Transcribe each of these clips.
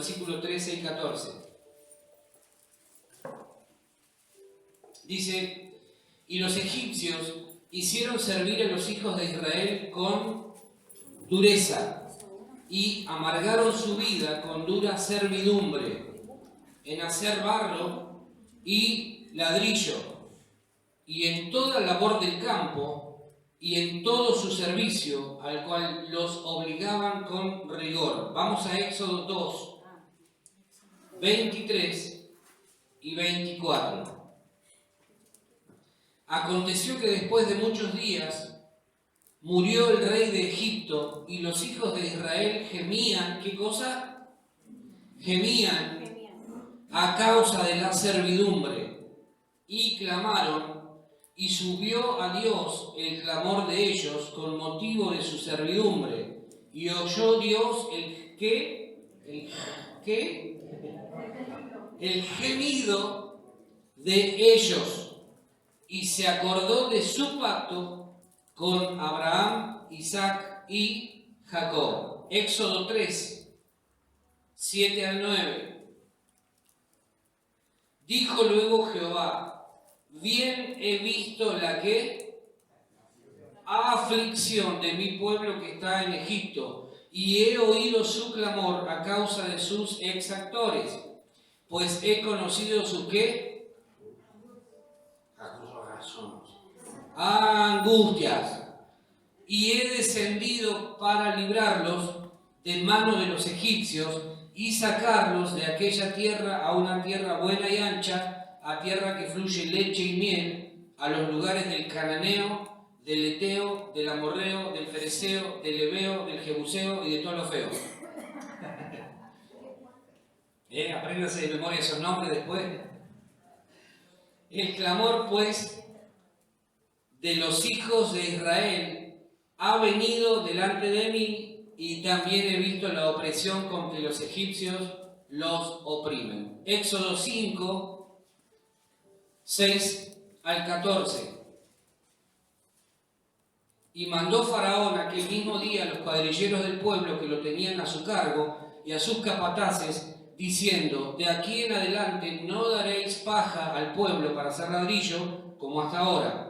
versículos 13 y 14. Dice: y los egipcios hicieron servir a los hijos de Israel con dureza y amargaron su vida con dura servidumbre en hacer barro y ladrillo y en toda labor del campo y en todo su servicio al cual los obligaban con rigor. Vamos a Éxodo 2, 23 y 24. Aconteció que después de muchos días murió el rey de Egipto y los hijos de Israel gemían. ¿Qué cosa? Gemían a causa de la servidumbre y clamaron, y subió a Dios el clamor de ellos con motivo de su servidumbre, y oyó Dios el gemido de ellos, y se acordó de su pacto con Abraham, Isaac y Jacob. Éxodo 3, 7 al 9. Dijo luego Jehová: bien he visto la aflicción de mi pueblo que está en Egipto, y he oído su clamor a causa de sus exactores, pues he conocido su angustias, y he descendido para librarlos de mano de los egipcios y sacarlos de aquella tierra a una tierra buena y ancha, a tierra que fluye leche y miel, a los lugares del cananeo, del eteo, del amorreo, del fereceo, del heveo, del jebuseo y de todo lo feo. Apréndanse de memoria esos nombres después. El clamor, pues, de los hijos de Israel ha venido delante de mí, y también he visto la opresión con que los egipcios los oprimen. Éxodo 5, 6 al 14. Y mandó Faraón aquel mismo día a los cuadrilleros del pueblo que lo tenían a su cargo y a sus capataces, diciendo: de aquí en adelante no daréis paja al pueblo para hacer ladrillo como hasta ahora.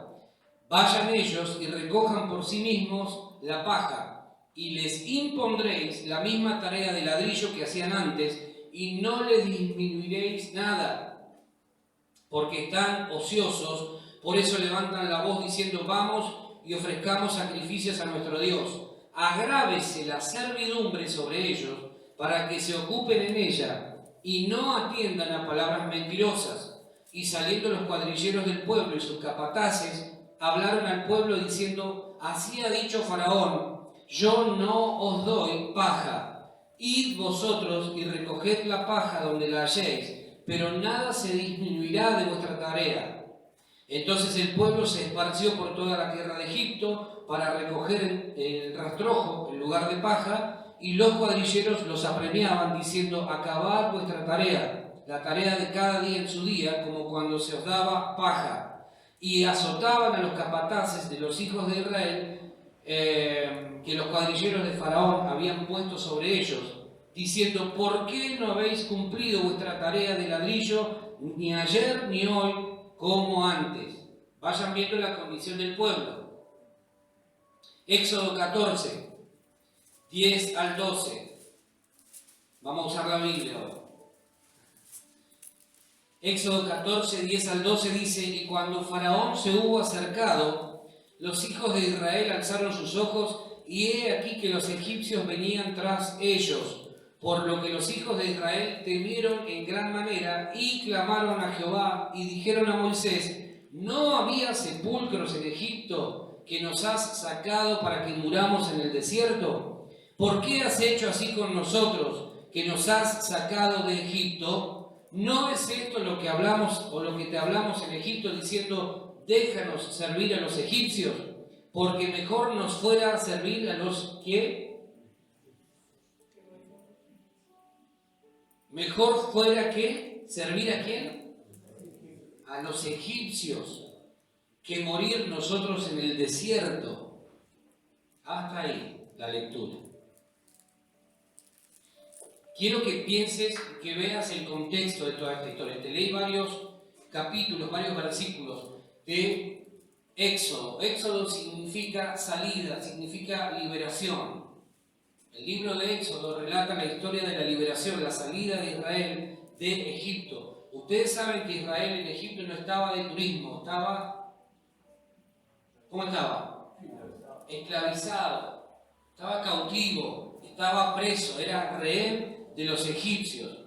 Vayan ellos y recojan por sí mismos la paja, y les impondréis la misma tarea de ladrillo que hacían antes, y no les disminuiréis nada, porque están ociosos. Por eso levantan la voz diciendo: vamos y ofrezcamos sacrificios a nuestro Dios. Agrávese la servidumbre sobre ellos, para que se ocupen en ella, y no atiendan a palabras mentirosas. Y saliendo los cuadrilleros del pueblo y sus capataces, hablaron al pueblo diciendo: así ha dicho Faraón: yo no os doy paja. Id vosotros y recoged la paja donde la halléis, pero nada se disminuirá de vuestra tarea. Entonces el pueblo se esparció por toda la tierra de Egipto para recoger el rastrojo en lugar de paja, y los cuadrilleros los apremiaban diciendo: acabad vuestra tarea, la tarea de cada día en su día, como cuando se os daba paja. Y azotaban a los capataces de los hijos de Israel que los cuadrilleros de Faraón habían puesto sobre ellos, diciendo: ¿por qué no habéis cumplido vuestra tarea de ladrillo ni ayer ni hoy como antes? Vayan viendo la condición del pueblo. Éxodo 14, 10 al 12. Vamos a usar la Biblia ahora. Éxodo 14, 10 al 12 dice: y cuando Faraón se hubo acercado, los hijos de Israel alzaron sus ojos, y he aquí que los egipcios venían tras ellos, por lo que los hijos de Israel temieron en gran manera y clamaron a Jehová y dijeron a Moisés: ¿no había sepulcros en Egipto que nos has sacado para que muramos en el desierto? ¿Por qué has hecho así con nosotros, que nos has sacado de Egipto? ¿No es esto lo que hablamos o lo que te hablamos en Egipto, diciendo: déjanos servir a los egipcios? Porque mejor nos fuera servir a los que... Mejor fuera que servir a quién? A los egipcios, que morir nosotros en el desierto. Hasta ahí la lectura. Quiero que pienses, que veas el contexto de toda esta historia. Te leí varios capítulos, varios versículos de Éxodo. Éxodo significa salida, significa liberación. El libro de Éxodo relata la historia de la liberación, la salida de Israel de Egipto. Ustedes saben que Israel en Egipto no estaba de turismo, estaba... ¿Cómo estaba? Esclavizado, estaba cautivo, estaba preso, era rehén de los egipcios.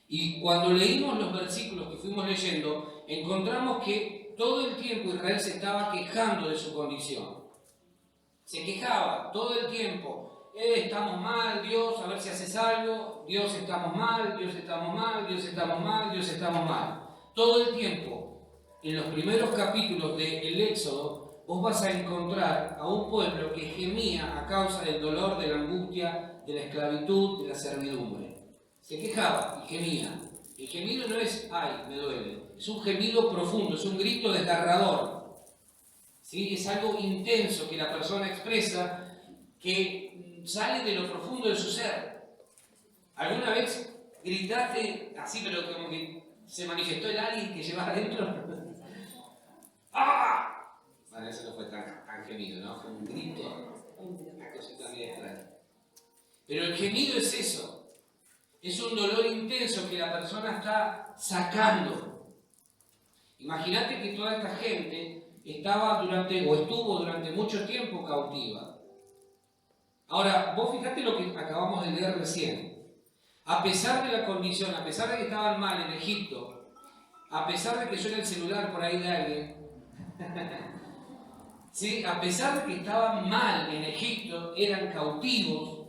Y cuando leímos los versículos que fuimos leyendo, encontramos que todo el tiempo Israel se estaba quejando de su condición. Se quejaba todo el tiempo. Estamos mal, Dios, a ver si haces algo. Dios, estamos mal, Dios, estamos mal, Dios, estamos mal, Dios, estamos mal. Todo el tiempo. En los primeros capítulos del Éxodo, vos vas a encontrar a un pueblo que gemía a causa del dolor, de la angustia, de la esclavitud, de la servidumbre. Se quejaba y gemía. El gemido no es, ay, me duele. Es un gemido profundo, es un grito desgarrador. ¿Sí? Es algo intenso que la persona expresa, que sale de lo profundo de su ser. ¿Alguna vez gritaste así, pero como que se manifestó el alien que llevas adentro? ¡Ah! Bueno, eso no fue tan gemido, ¿no? Fue un grito, una cosita muy extraña. Pero el gemido es eso. Es un dolor intenso que la persona está sacando. Imagínate que toda esta gente estuvo durante mucho tiempo cautiva. Ahora, vos fijate lo que acabamos de leer recién. A pesar de la condición, a pesar de que estaban mal en Egipto, a pesar de que suena el celular por ahí de alguien, ¿sí? A pesar de que estaban mal en Egipto, eran cautivos,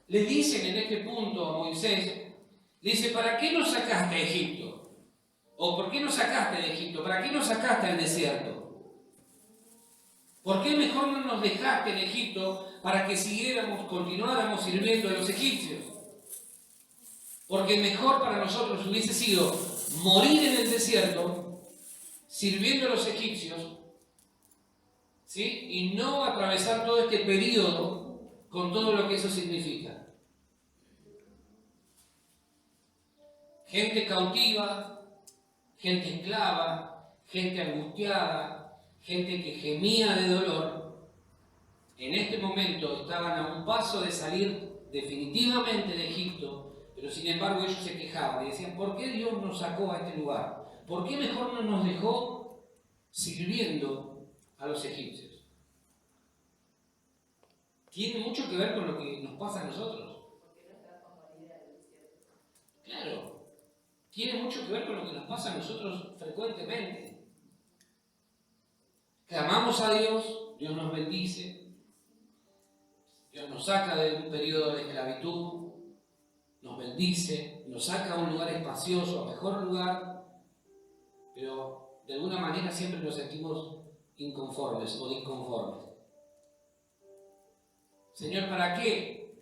le dicen en este punto a Moisés, le dice, ¿para qué nos sacaste a Egipto? ¿O por qué nos sacaste de Egipto? ¿Para qué nos sacaste al desierto? ¿Por qué mejor no nos dejaste en Egipto para que continuáramos sirviendo a los egipcios? Porque mejor para nosotros hubiese sido morir en el desierto, sirviendo a los egipcios, ¿sí? Y no atravesar todo este periodo con todo lo que eso significa. Gente cautiva, gente esclava, gente angustiada, gente que gemía de dolor, en este momento estaban a un paso de salir definitivamente de Egipto, pero sin embargo ellos se quejaban y decían, ¿por qué Dios nos sacó a este lugar? ¿Por qué mejor no nos dejó sirviendo a los egipcios? Tiene mucho que ver con lo que nos pasa a nosotros. Claro, tiene mucho que ver con lo que nos pasa a nosotros frecuentemente. Clamamos a Dios, Dios nos bendice, Dios nos saca de un periodo de esclavitud, nos bendice, nos saca a un lugar espacioso, a mejor lugar, pero de alguna manera siempre nos sentimos inconformes o disconformes. Señor, ¿para qué?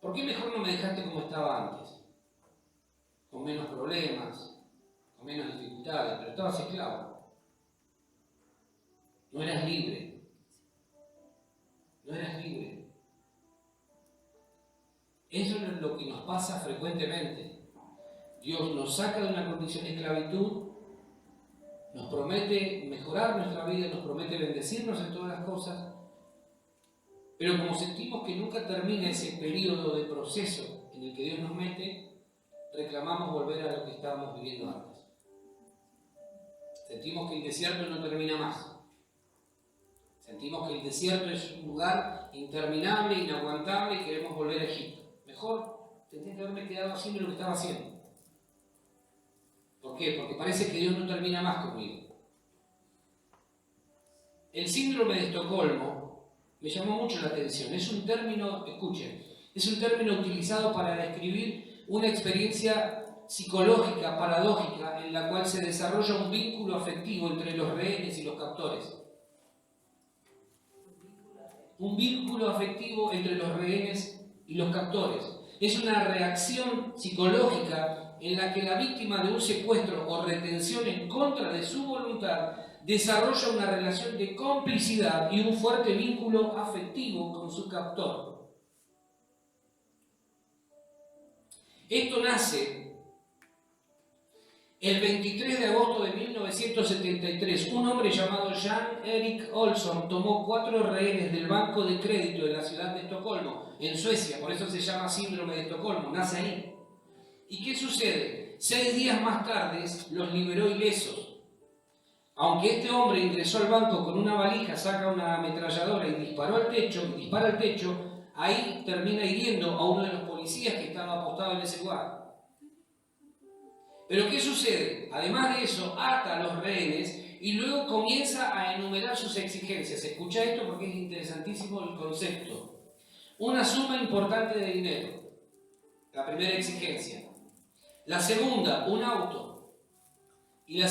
¿Por qué mejor no me dejaste como estaba antes? Con menos problemas, con menos dificultades, pero estabas esclavo. No eras libre. No eras libre. Eso es lo que nos pasa frecuentemente. Dios nos saca de una condición de esclavitud, nos promete mejorar nuestra vida, nos promete bendecirnos en todas las cosas, pero como sentimos que nunca termina ese periodo de proceso en el que Dios nos mete, reclamamos volver a lo que estábamos viviendo antes. Sentimos que el desierto no termina más. Sentimos que el desierto es un lugar interminable, inaguantable y queremos volver a Egipto. Mejor tendría que haberme quedado haciendo lo que estaba haciendo. ¿Por qué? Porque parece que Dios no termina más conmigo. El síndrome de Estocolmo me llamó mucho la atención. Es un término, escuchen, es un término utilizado para describir una experiencia psicológica, paradójica, en la cual se desarrolla un vínculo afectivo entre los rehenes y los captores. Un vínculo afectivo entre los rehenes y los captores. Es una reacción psicológica en la que la víctima de un secuestro o retención en contra de su voluntad desarrolla una relación de complicidad y un fuerte vínculo afectivo con su captor. Esto nace el 23 de agosto de 1973. Un hombre llamado Jan Erik Olsson tomó 4 rehenes del banco de crédito de la ciudad de Estocolmo, en Suecia. Por eso se llama síndrome de Estocolmo, nace ahí. ¿Y qué sucede? 6 días más tarde los liberó ilesos. Aunque este hombre ingresó al banco con una valija, saca una ametralladora y dispara al techo, ahí termina hiriendo a uno de los policías que estaba apostado en ese lugar. Pero ¿qué sucede? Además de eso, ata a los rehenes y luego comienza a enumerar sus exigencias. Escucha esto porque es interesantísimo el concepto. Una suma importante de dinero, la primera exigencia. La segunda, un auto. Y la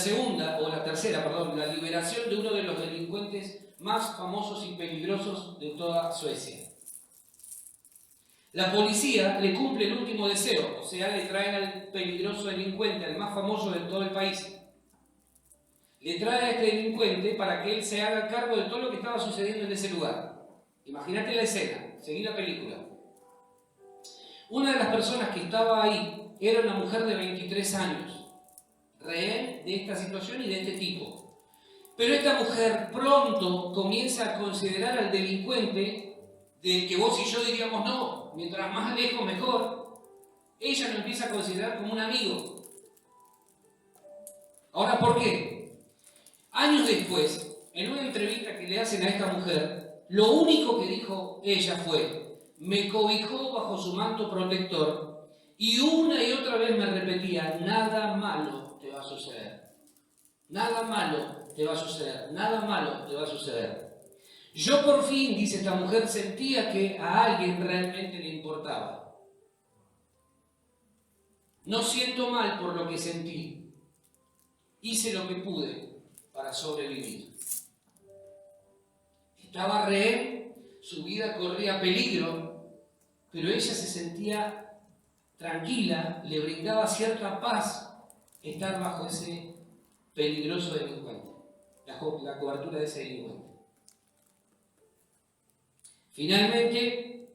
tercera, la liberación de uno de los delincuentes más famosos y peligrosos de toda Suecia. La policía le cumple el último deseo, o sea, le traen al peligroso delincuente, al más famoso de todo el país. Le trae a este delincuente para que él se haga cargo de todo lo que estaba sucediendo en ese lugar. Imagínate la escena, seguí la película. Una de las personas que estaba ahí era una mujer de 23 años. Rehén de esta situación y de este tipo. Pero esta mujer pronto comienza a considerar al delincuente del que vos y yo diríamos no, mientras más lejos mejor. Ella lo empieza a considerar como un amigo. Ahora, ¿por qué? Años después, en una entrevista que le hacen a esta mujer, lo único que dijo ella fue: me cobijó bajo su manto protector y una y otra vez me repetía: nada malo te va a suceder. Nada malo te va a suceder. Nada malo te va a suceder. Yo por fin, dice esta mujer, sentía que a alguien realmente le importaba. No siento mal por lo que sentí. Hice lo que pude para sobrevivir. Estaba rehén, su vida corría peligro, pero ella se sentía tranquila, le brindaba cierta paz estar bajo ese peligroso delincuente, la cobertura de ese delincuente. Finalmente,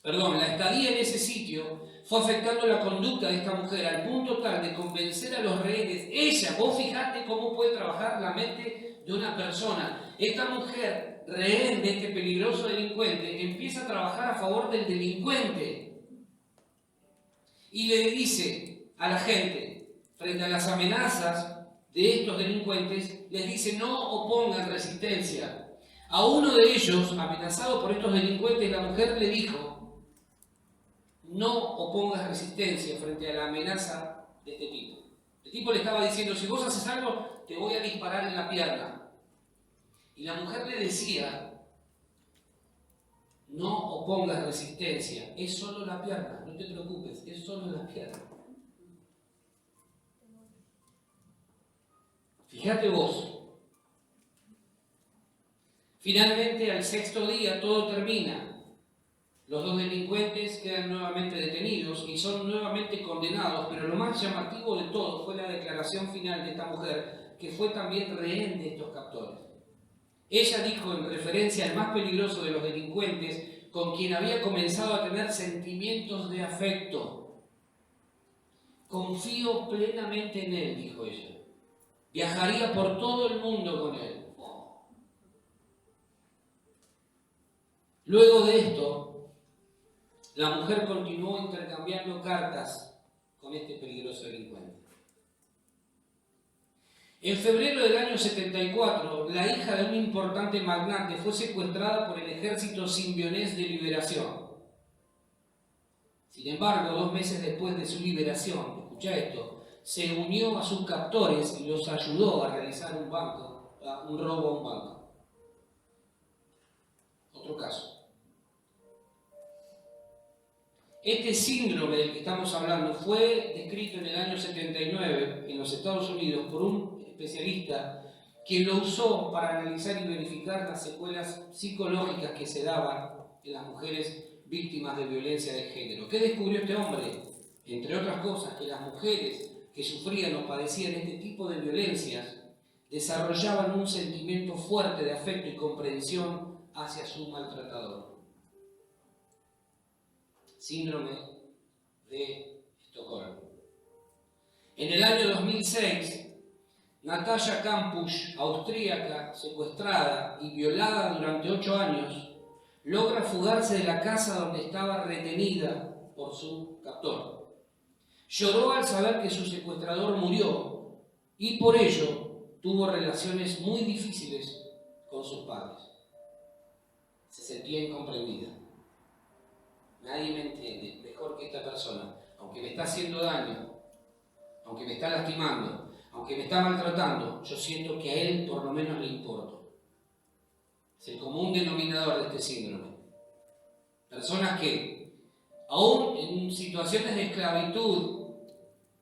la estadía en ese sitio fue afectando la conducta de esta mujer al punto tal de convencer a los rehenes. Ella, vos fijate cómo puede trabajar la mente de una persona. Esta mujer, rehén de este peligroso delincuente, empieza a trabajar a favor del delincuente y le dice a la gente, frente a las amenazas de estos delincuentes, les dice: no opongan resistencia. A uno de ellos, amenazado por estos delincuentes, la mujer le dijo: no opongas resistencia frente a la amenaza de este tipo. El tipo le estaba diciendo: si vos haces algo, te voy a disparar en la pierna. Y la mujer le decía: no opongas resistencia, es solo la pierna, no te preocupes, es solo la pierna. Fíjate vos. Finalmente, al 6º día, todo termina. Los 2 delincuentes quedan nuevamente detenidos y son nuevamente condenados, pero lo más llamativo de todo fue la declaración final de esta mujer, que fue también rehén de estos captores. Ella dijo, en referencia al más peligroso de los delincuentes, con quien había comenzado a tener sentimientos de afecto: confío plenamente en él, dijo ella. Viajaría por todo el mundo con él. Luego de esto, la mujer continuó intercambiando cartas con este peligroso delincuente. En febrero del año 74, la hija de un importante magnate fue secuestrada por el ejército simbionés de liberación. Sin embargo, 2 meses después de su liberación, escucha esto, se unió a sus captores y los ayudó a realizar un robo a un banco. Otro caso. Este síndrome del que estamos hablando fue descrito en el año 79 en los Estados Unidos por un especialista que lo usó para analizar y verificar las secuelas psicológicas que se daban en las mujeres víctimas de violencia de género. ¿Qué descubrió este hombre? Entre otras cosas, que las mujeres que sufrían o padecían este tipo de violencias desarrollaban un sentimiento fuerte de afecto y comprensión hacia su maltratador. Síndrome de Estocolmo. En el año 2006, Natalia Kampusch, austríaca, secuestrada y violada durante 8 años, logra fugarse de la casa donde estaba retenida por su captor. Lloró al saber que su secuestrador murió y por ello tuvo relaciones muy difíciles con sus padres. Se sentía incomprendida. Nadie me entiende mejor que esta persona, aunque me está haciendo daño, aunque me está lastimando, aunque me está maltratando, yo siento que a él por lo menos le importo. Es el común denominador de este síndrome. Personas que, aún en situaciones de esclavitud,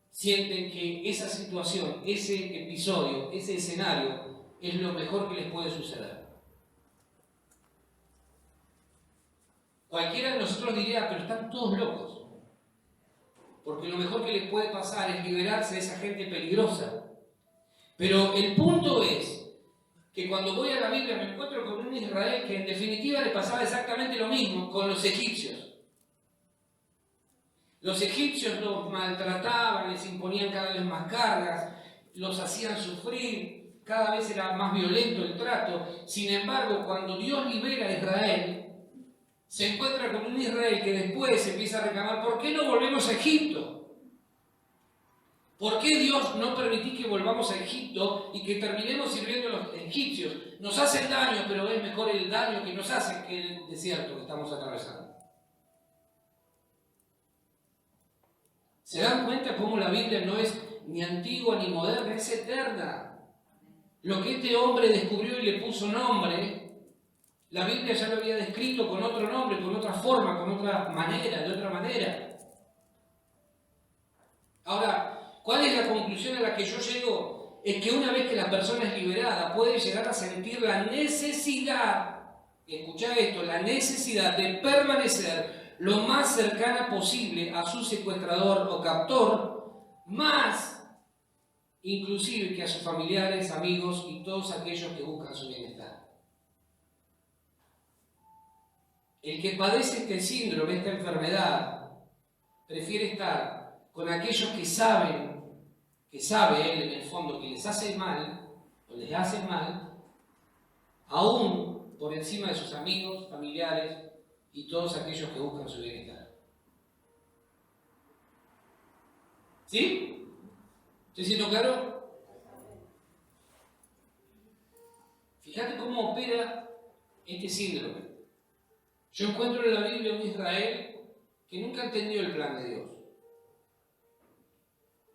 sienten que esa situación, ese episodio, ese escenario, es lo mejor que les puede suceder. Cualquiera de nosotros diría, pero están todos locos. Porque lo mejor que les puede pasar es liberarse de esa gente peligrosa. Pero el punto es que cuando voy a la Biblia me encuentro con un Israel que en definitiva le pasaba exactamente lo mismo con los egipcios. Los egipcios los maltrataban, les imponían cada vez más cargas, los hacían sufrir, cada vez era más violento el trato. Sin embargo, cuando Dios libera a Israel, se encuentra con un Israel que después empieza a reclamar, ¿por qué no volvemos a Egipto? ¿Por qué Dios no permití que volvamos a Egipto y que terminemos sirviendo a los egipcios? Nos hacen daño, pero es mejor el daño que nos hacen que el desierto que estamos atravesando. ¿Se dan cuenta cómo la Biblia no es ni antigua ni moderna, es eterna? Lo que este hombre descubrió y le puso nombre, la Biblia ya lo había descrito con otro nombre, con otra forma, con otra manera, de otra manera. Ahora, ¿cuál es la conclusión a la que yo llego? Es que una vez que la persona es liberada, puede llegar a sentir la necesidad, escuchá esto, la necesidad de permanecer lo más cercana posible a su secuestrador o captor, más inclusive que a sus familiares, amigos y todos aquellos que buscan su bienestar. El que padece este síndrome, esta enfermedad, prefiere estar con aquellos que sabe él en el fondo que les hace mal, o les hace mal, aún por encima de sus amigos, familiares y todos aquellos que buscan su bienestar. ¿Sí? ¿Estoy siendo claro? Fíjate cómo opera este síndrome. Yo encuentro en la Biblia un Israel que nunca entendió el plan de Dios.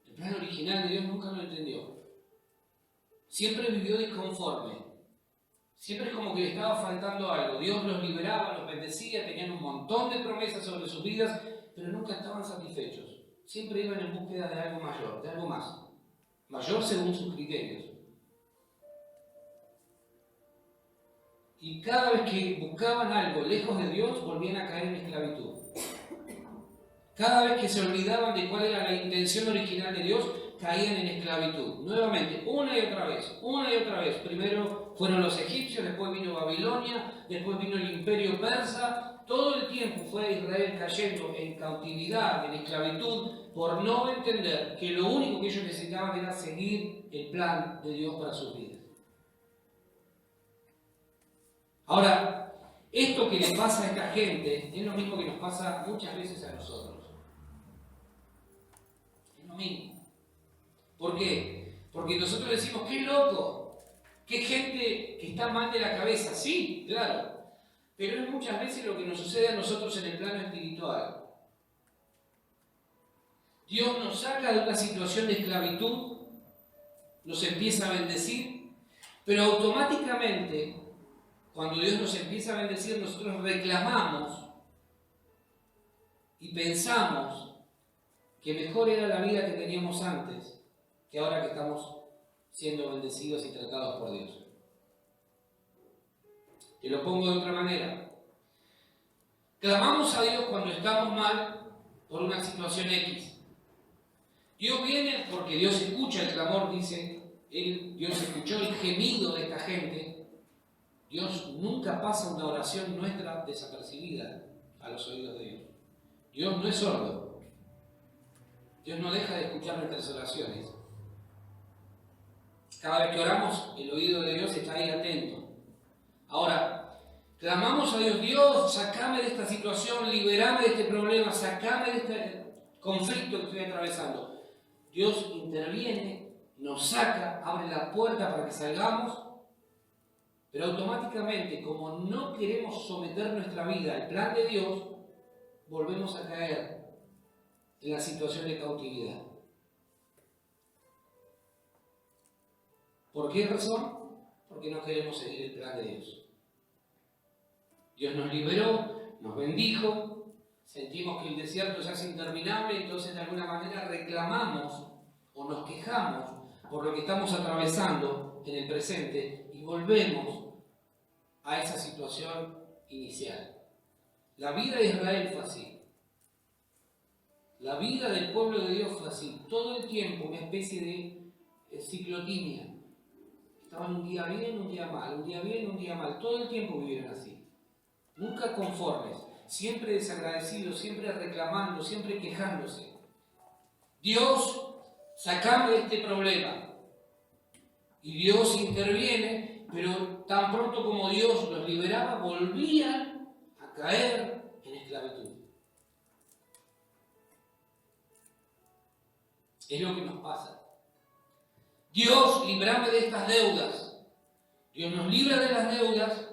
El plan original de Dios nunca lo entendió. Siempre vivió disconforme. Siempre es como que le estaba faltando algo. Dios los liberaba, los bendecía, tenían un montón de promesas sobre sus vidas, pero nunca estaban satisfechos. Siempre iban en búsqueda de algo mayor, de algo más. Mayor según sus criterios. Y cada vez que buscaban algo lejos de Dios, volvían a caer en esclavitud. Cada vez que se olvidaban de cuál era la intención original de Dios, caían en esclavitud. Nuevamente, una y otra vez. Primero fueron los egipcios, después vino Babilonia, después vino el imperio persa. Todo el tiempo fue Israel cayendo en cautividad, en esclavitud, por no entender que lo único que ellos necesitaban era seguir el plan de Dios para sus vidas. Ahora, esto que le pasa a esta gente es lo mismo que nos pasa muchas veces a nosotros. Es lo mismo. ¿Por qué? Porque nosotros decimos, ¡qué loco! ¡Qué gente que está mal de la cabeza! Sí, claro. Pero es muchas veces lo que nos sucede a nosotros en el plano espiritual. Dios nos saca de una situación de esclavitud, nos empieza a bendecir, pero automáticamente, cuando Dios nos empieza a bendecir, nosotros reclamamos y pensamos que mejor era la vida que teníamos antes que ahora que estamos siendo bendecidos y tratados por Dios. Te lo pongo de otra manera. Clamamos a Dios cuando estamos mal por una situación X. Dios viene porque Dios escucha el clamor, dice Dios escuchó el gemido de esta gente. Dios nunca pasa una oración nuestra desapercibida a los oídos de Dios. Dios no es sordo. Dios no deja de escuchar nuestras oraciones. Cada vez que oramos, el oído de Dios está ahí atento. Ahora, clamamos a Dios: Dios, sacame de esta situación, liberame de este problema, sacame de este conflicto que estoy atravesando. Dios interviene, nos saca, abre la puerta para que salgamos, pero automáticamente, como no queremos someter nuestra vida al plan de Dios, volvemos a caer en la situación de cautividad. ¿Por qué razón? Porque no queremos seguir el plan de Dios. Dios nos liberó, nos bendijo, sentimos que el desierto se hace interminable, entonces de alguna manera reclamamos o nos quejamos por lo que estamos atravesando en el presente y volvemos a esa situación inicial. La vida de Israel fue así. La vida del pueblo de Dios fue así. Todo el tiempo una especie de ciclotimia. Estaban un día bien, un día mal, un día bien, un día mal. Todo el tiempo vivieron así. Nunca conformes, siempre desagradecidos, siempre reclamando, siempre quejándose. Dios, sacame de este problema. Y Dios interviene, pero tan pronto como Dios los liberaba, volvían a caer en esclavitud. Es lo que nos pasa. Dios, líbrame de estas deudas. Dios nos libra de las deudas.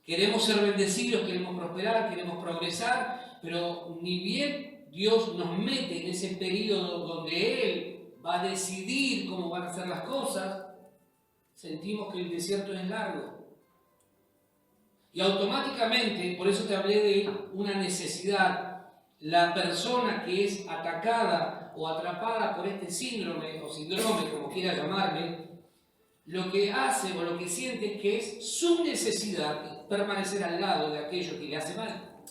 Queremos ser bendecidos, queremos prosperar, queremos progresar, pero ni bien Dios nos mete en ese periodo donde Él va a decidir cómo van a ser las cosas, sentimos que el desierto es largo. Y automáticamente, por eso te hablé de una necesidad, la persona que es atacada o atrapada por este síndrome o síndrome, como quiera llamarle, lo que hace o lo que siente es que es su necesidad permanecer al lado de aquello que le hace mal.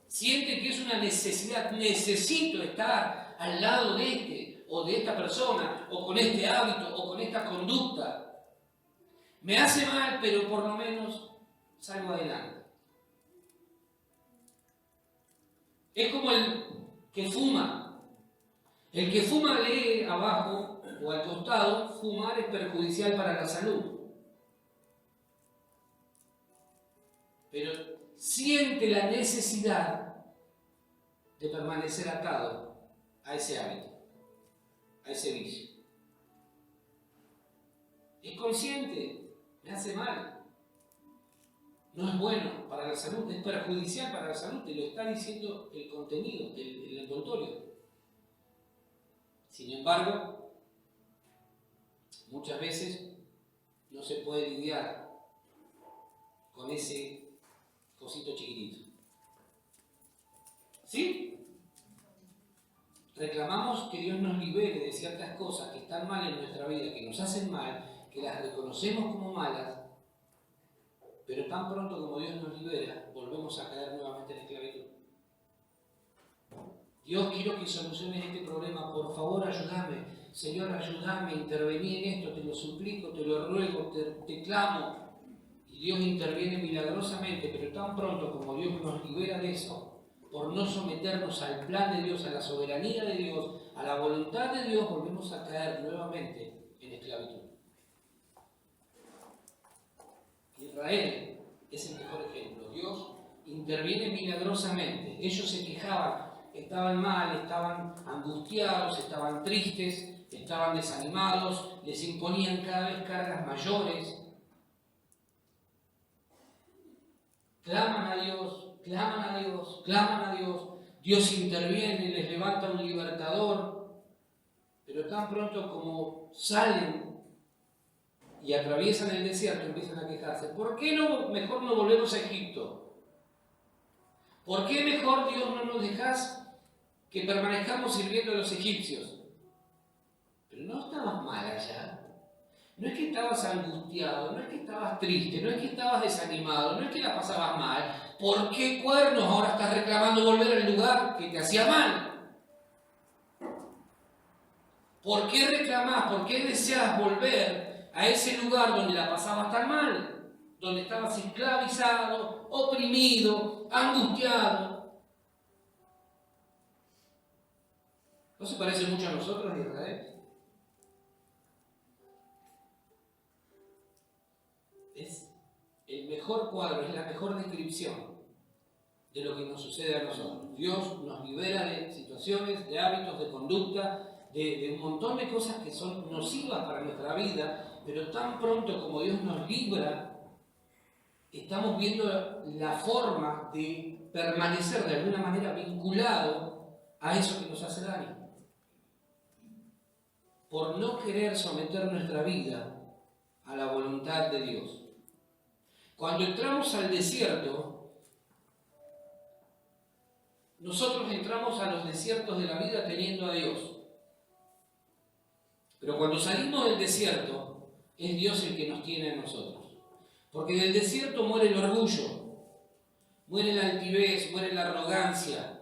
Siente que es una necesidad, necesito estar al lado de este o de esta persona o con este hábito o con esta conducta. Me hace mal, pero por lo menos salgo adelante. Es como el que fuma. El que fuma lee abajo o al costado: fumar es perjudicial para la salud. Pero siente la necesidad de permanecer atado a ese hábito, a ese vicio. Es consciente, me hace mal. No es bueno para la salud, es perjudicial para la salud, te lo está diciendo el contenido, el envoltorio. Sin embargo, muchas veces no se puede lidiar con ese cosito chiquitito. ¿Sí? Reclamamos que Dios nos libere de ciertas cosas que están mal en nuestra vida, que nos hacen mal, que las reconocemos como malas, pero tan pronto como Dios nos libera, volvemos a caer nuevamente en esclavitud. Dios, quiero que soluciones este problema, por favor ayúdame. Señor, ayúdame, intervení en esto, te lo suplico, te lo ruego, te clamo. Y Dios interviene milagrosamente, pero tan pronto como Dios nos libera de eso, por no someternos al plan de Dios, a la soberanía de Dios, a la voluntad de Dios, volvemos a caer nuevamente en esclavitud. Israel es el mejor ejemplo. Dios interviene milagrosamente. Ellos se quejaban, estaban mal, estaban angustiados, estaban tristes, estaban desanimados, les imponían cada vez cargas mayores. Claman a Dios, claman a Dios, claman a Dios. Dios interviene, les levanta un libertador, pero tan pronto como salen y atraviesan el desierto, empiezan a quejarse. ¿Por qué mejor no volvemos a Egipto? ¿Por qué mejor, Dios, no nos dejas que permanezcamos sirviendo a los egipcios? Pero no estabas mal allá. No es que estabas angustiado, no es que estabas triste, no es que estabas desanimado, no es que la pasabas mal. ¿Por qué cuernos ahora estás reclamando volver al lugar que te hacía mal? ¿Por qué reclamás, por qué deseas volver a ese lugar donde la pasabas tan mal? Donde estabas esclavizado, oprimido, angustiado. ¿No se parece mucho a nosotros de Israel? Es el mejor cuadro, es la mejor descripción de lo que nos sucede a nosotros. Dios nos libera de situaciones, de hábitos, de conducta, de un montón de cosas que son nocivas para nuestra vida, pero tan pronto como Dios nos libra, estamos viendo la forma de permanecer de alguna manera vinculado a eso que nos hace daño. Por no querer someter nuestra vida a la voluntad de Dios. Cuando entramos al desierto, nosotros entramos a los desiertos de la vida teniendo a Dios. Pero cuando salimos del desierto, es Dios el que nos tiene a nosotros. Porque en el desierto muere el orgullo, muere la altivez, muere la arrogancia.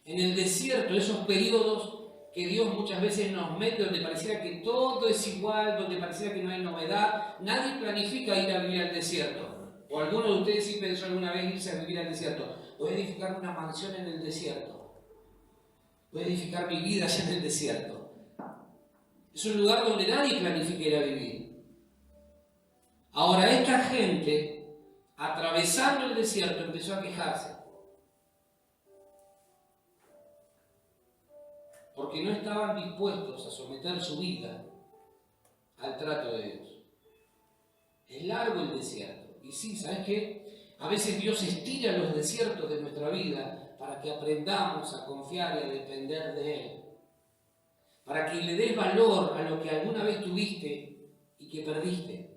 En el desierto, esos periodos que Dios muchas veces nos mete donde pareciera que todo es igual, donde pareciera que no hay novedad, nadie planifica ir a vivir al desierto. O alguno de ustedes sí pensó alguna vez irse a vivir al desierto. Voy a edificar una mansión en el desierto. Voy a edificar mi vida allá en el desierto. Es un lugar donde nadie planifica ir a vivir. Ahora esta gente, atravesando el desierto, empezó a quejarse. Porque no estaban dispuestos a someter su vida al trato de Dios. Es largo el desierto. Y sí, ¿sabes qué? A veces Dios estira los desiertos de nuestra vida para que aprendamos a confiar y a depender de Él. Para que le des valor a lo que alguna vez tuviste y que perdiste.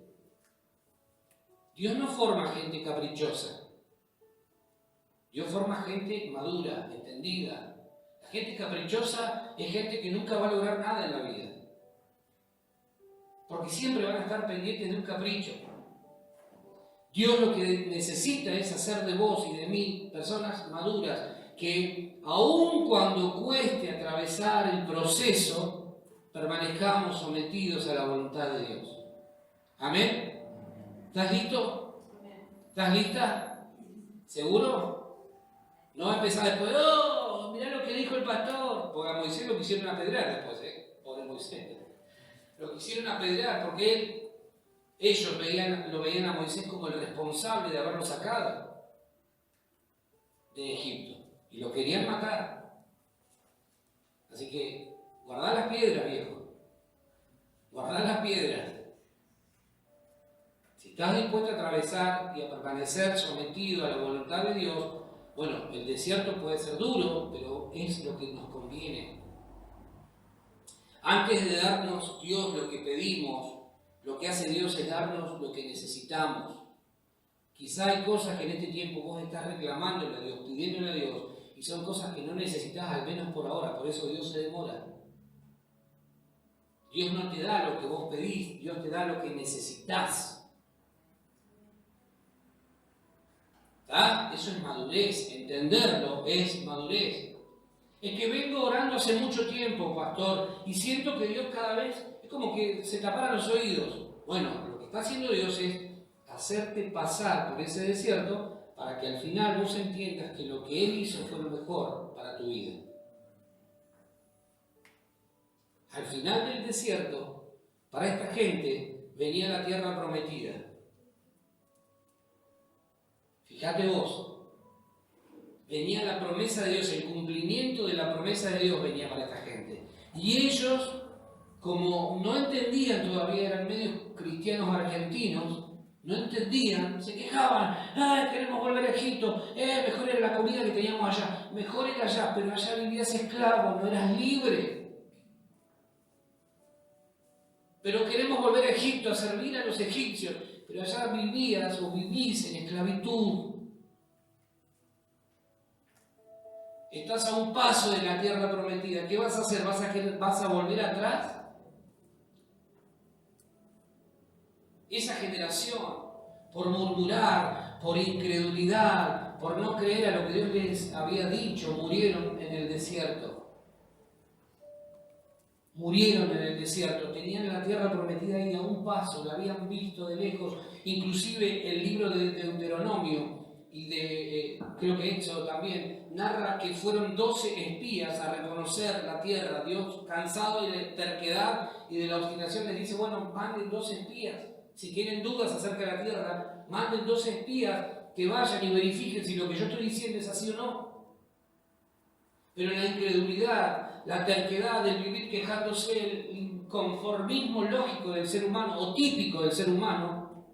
Dios no forma gente caprichosa. Dios forma gente madura, entendida. La gente caprichosa es gente que nunca va a lograr nada en la vida. Porque siempre van a estar pendientes de un capricho. Dios lo que necesita es hacer de vos y de mí personas maduras que aun cuando cueste atravesar el proceso, permanezcamos sometidos a la voluntad de Dios. ¿Amén? ¿Estás listo? ¿Estás lista? ¿Seguro? No va a empezar después, ¡oh! Mirá lo que dijo el pastor. Porque a Moisés lo quisieron apedrear después, Pobre Moisés. Lo quisieron apedrear porque ellos lo veían a Moisés como el responsable de haberlo sacado de Egipto. Y lo querían matar. Así que, guardá las piedras, viejo. Guardá las piedras. Si estás dispuesto a atravesar y a permanecer sometido a la voluntad de Dios, bueno, el desierto puede ser duro, pero es lo que nos conviene. Antes de darnos Dios lo que pedimos, lo que hace Dios es darnos lo que necesitamos. Quizá hay cosas que en este tiempo vos estás reclamándole a Dios, pidiéndole a Dios, y son cosas que no necesitas, al menos por ahora, por eso Dios se demora. Dios no te da lo que vos pedís, Dios te da lo que necesitas. ¿Está? Eso es madurez, entenderlo es madurez. Es que vengo orando hace mucho tiempo, pastor, y siento que Dios cada vez es como que se taparan los oídos. Bueno, lo que está haciendo Dios es hacerte pasar por ese desierto para que al final vos entiendas que lo que Él hizo fue lo mejor para tu vida. Al final del desierto, para esta gente, venía la tierra prometida. Fíjate vos. Venía la promesa de Dios, el cumplimiento de la promesa de Dios venía para esta gente. Y ellos, como no entendían todavía, eran medios cristianos argentinos, no entendían, se quejaban, queremos volver a Egipto, mejor era la comida que teníamos allá, mejor era allá, pero allá vivías esclavo, no eras libre. Pero queremos volver a Egipto a servir a los egipcios, pero allá vivías o vivís en esclavitud. Estás a un paso de la tierra prometida. ¿Qué vas a hacer? ¿Vas a volver atrás? Esa generación, por murmurar, por incredulidad, por no creer a lo que Dios les había dicho, murieron en el desierto. Murieron en el desierto. Tenían la tierra prometida ahí a un paso, la habían visto de lejos. Inclusive el libro de Deuteronomio creo que Éxodo también, narra que fueron 12 espías a reconocer la tierra. Dios, cansado de terquedad y de la obstinación, les dice, bueno, manden 12 espías. Si tienen dudas acerca de la tierra, manden 12 espías que vayan y verifiquen si lo que yo estoy diciendo es así o no. Pero la incredulidad, la terquedad, el vivir quejándose, el inconformismo lógico del ser humano, o típico del ser humano,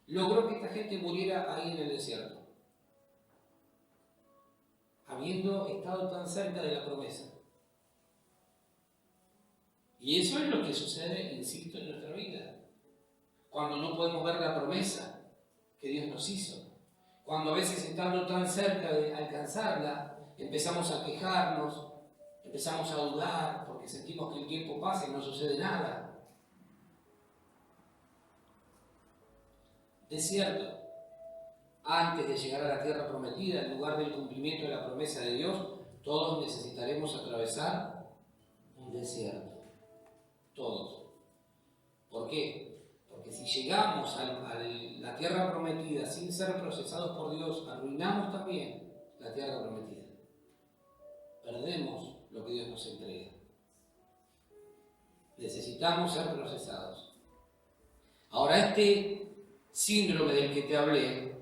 logró que esta gente muriera ahí en el desierto, habiendo estado tan cerca de la promesa. Y eso es lo que sucede, insisto, en nuestra vida. Cuando no podemos ver la promesa que Dios nos hizo. Cuando a veces, estando tan cerca de alcanzarla, empezamos a quejarnos, empezamos a dudar, porque sentimos que el tiempo pasa y no sucede nada. Desierto. Antes de llegar a la tierra prometida, en lugar del cumplimiento de la promesa de Dios, todos necesitaremos atravesar un desierto. Todos. ¿Por qué? Porque si llegamos a la tierra prometida sin ser procesados por Dios, arruinamos también la tierra prometida. Perdemos lo que Dios nos entrega. Necesitamos ser procesados. Ahora, este síndrome del que te hablé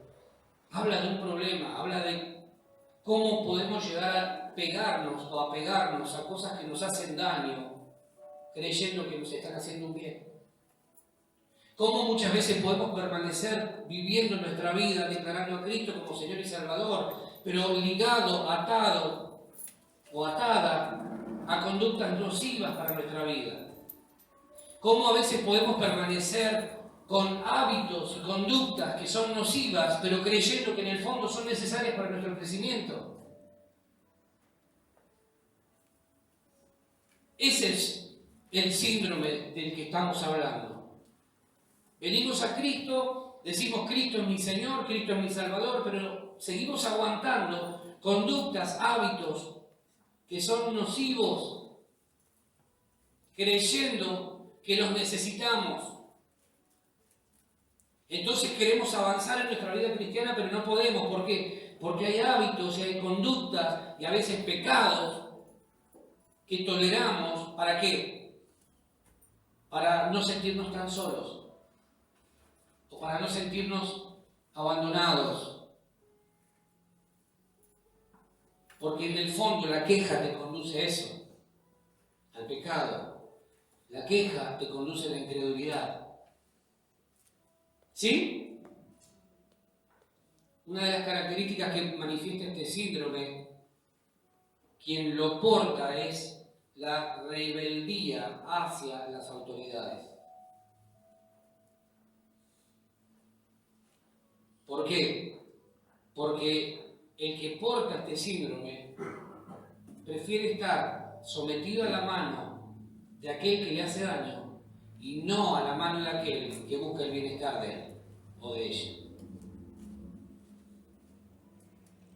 habla de un problema, habla de cómo podemos llegar a pegarnos o apegarnos a cosas que nos hacen daño, creyendo que nos están haciendo un bien. Cómo muchas veces podemos permanecer viviendo nuestra vida, declarando a Cristo como Señor y Salvador, pero ligado, atado o atada a conductas nocivas para nuestra vida. Cómo a veces podemos permanecer con hábitos y conductas que son nocivas, pero creyendo que en el fondo son necesarias para nuestro crecimiento. Ese es el síndrome del que estamos hablando. Venimos a Cristo, decimos Cristo es mi Señor, Cristo es mi Salvador, pero seguimos aguantando conductas, hábitos que son nocivos, creyendo que los necesitamos. Entonces queremos avanzar en nuestra vida cristiana, pero no podemos. ¿Por qué? Porque hay hábitos y hay conductas y a veces pecados que toleramos. ¿Para qué? Para no sentirnos tan solos. O para no sentirnos abandonados. Porque en el fondo la queja te conduce a eso, al pecado. La queja te conduce a la incredulidad. ¿Sí? Una de las características que manifiesta este síndrome, quien lo porta, es la rebeldía hacia las autoridades. ¿Por qué? Porque el que porta este síndrome prefiere estar sometido a la mano de aquel que le hace daño y no a la mano de aquel que busca el bienestar de él o de ella.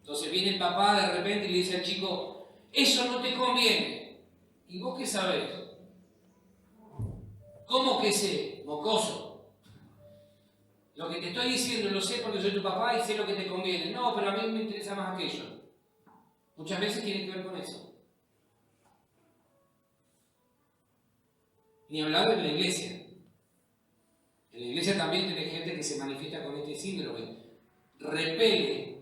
Entonces viene el papá de repente y le dice al chico, eso no te conviene. ¿Y vos qué sabés? ¿Cómo que sé, mocoso? Lo que te estoy diciendo lo sé porque soy tu papá y sé lo que te conviene. No, pero a mí me interesa más aquello. Muchas veces tiene que ver con eso. Ni hablar de la iglesia. En la iglesia también tenés gente que se manifiesta con este síndrome. Repele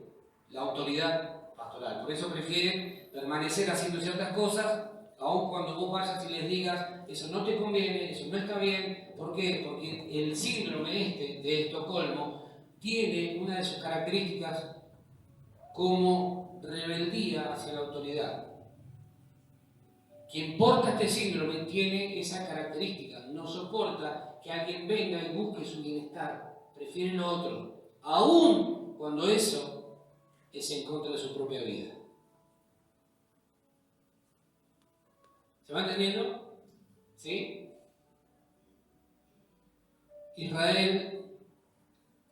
la autoridad pastoral. Por eso prefieren permanecer haciendo ciertas cosas, aun cuando vos vayas y les digas, eso no te conviene, eso no está bien. ¿Por qué? Porque el síndrome de Estocolmo tiene una de sus características como rebeldía hacia la autoridad. Quien porta este síndrome tiene esa característica, no soporta que alguien venga y busque su bienestar, prefiere lo otro, aun cuando eso es en contra de su propia vida. ¿Se va entendiendo? ¿Sí? Israel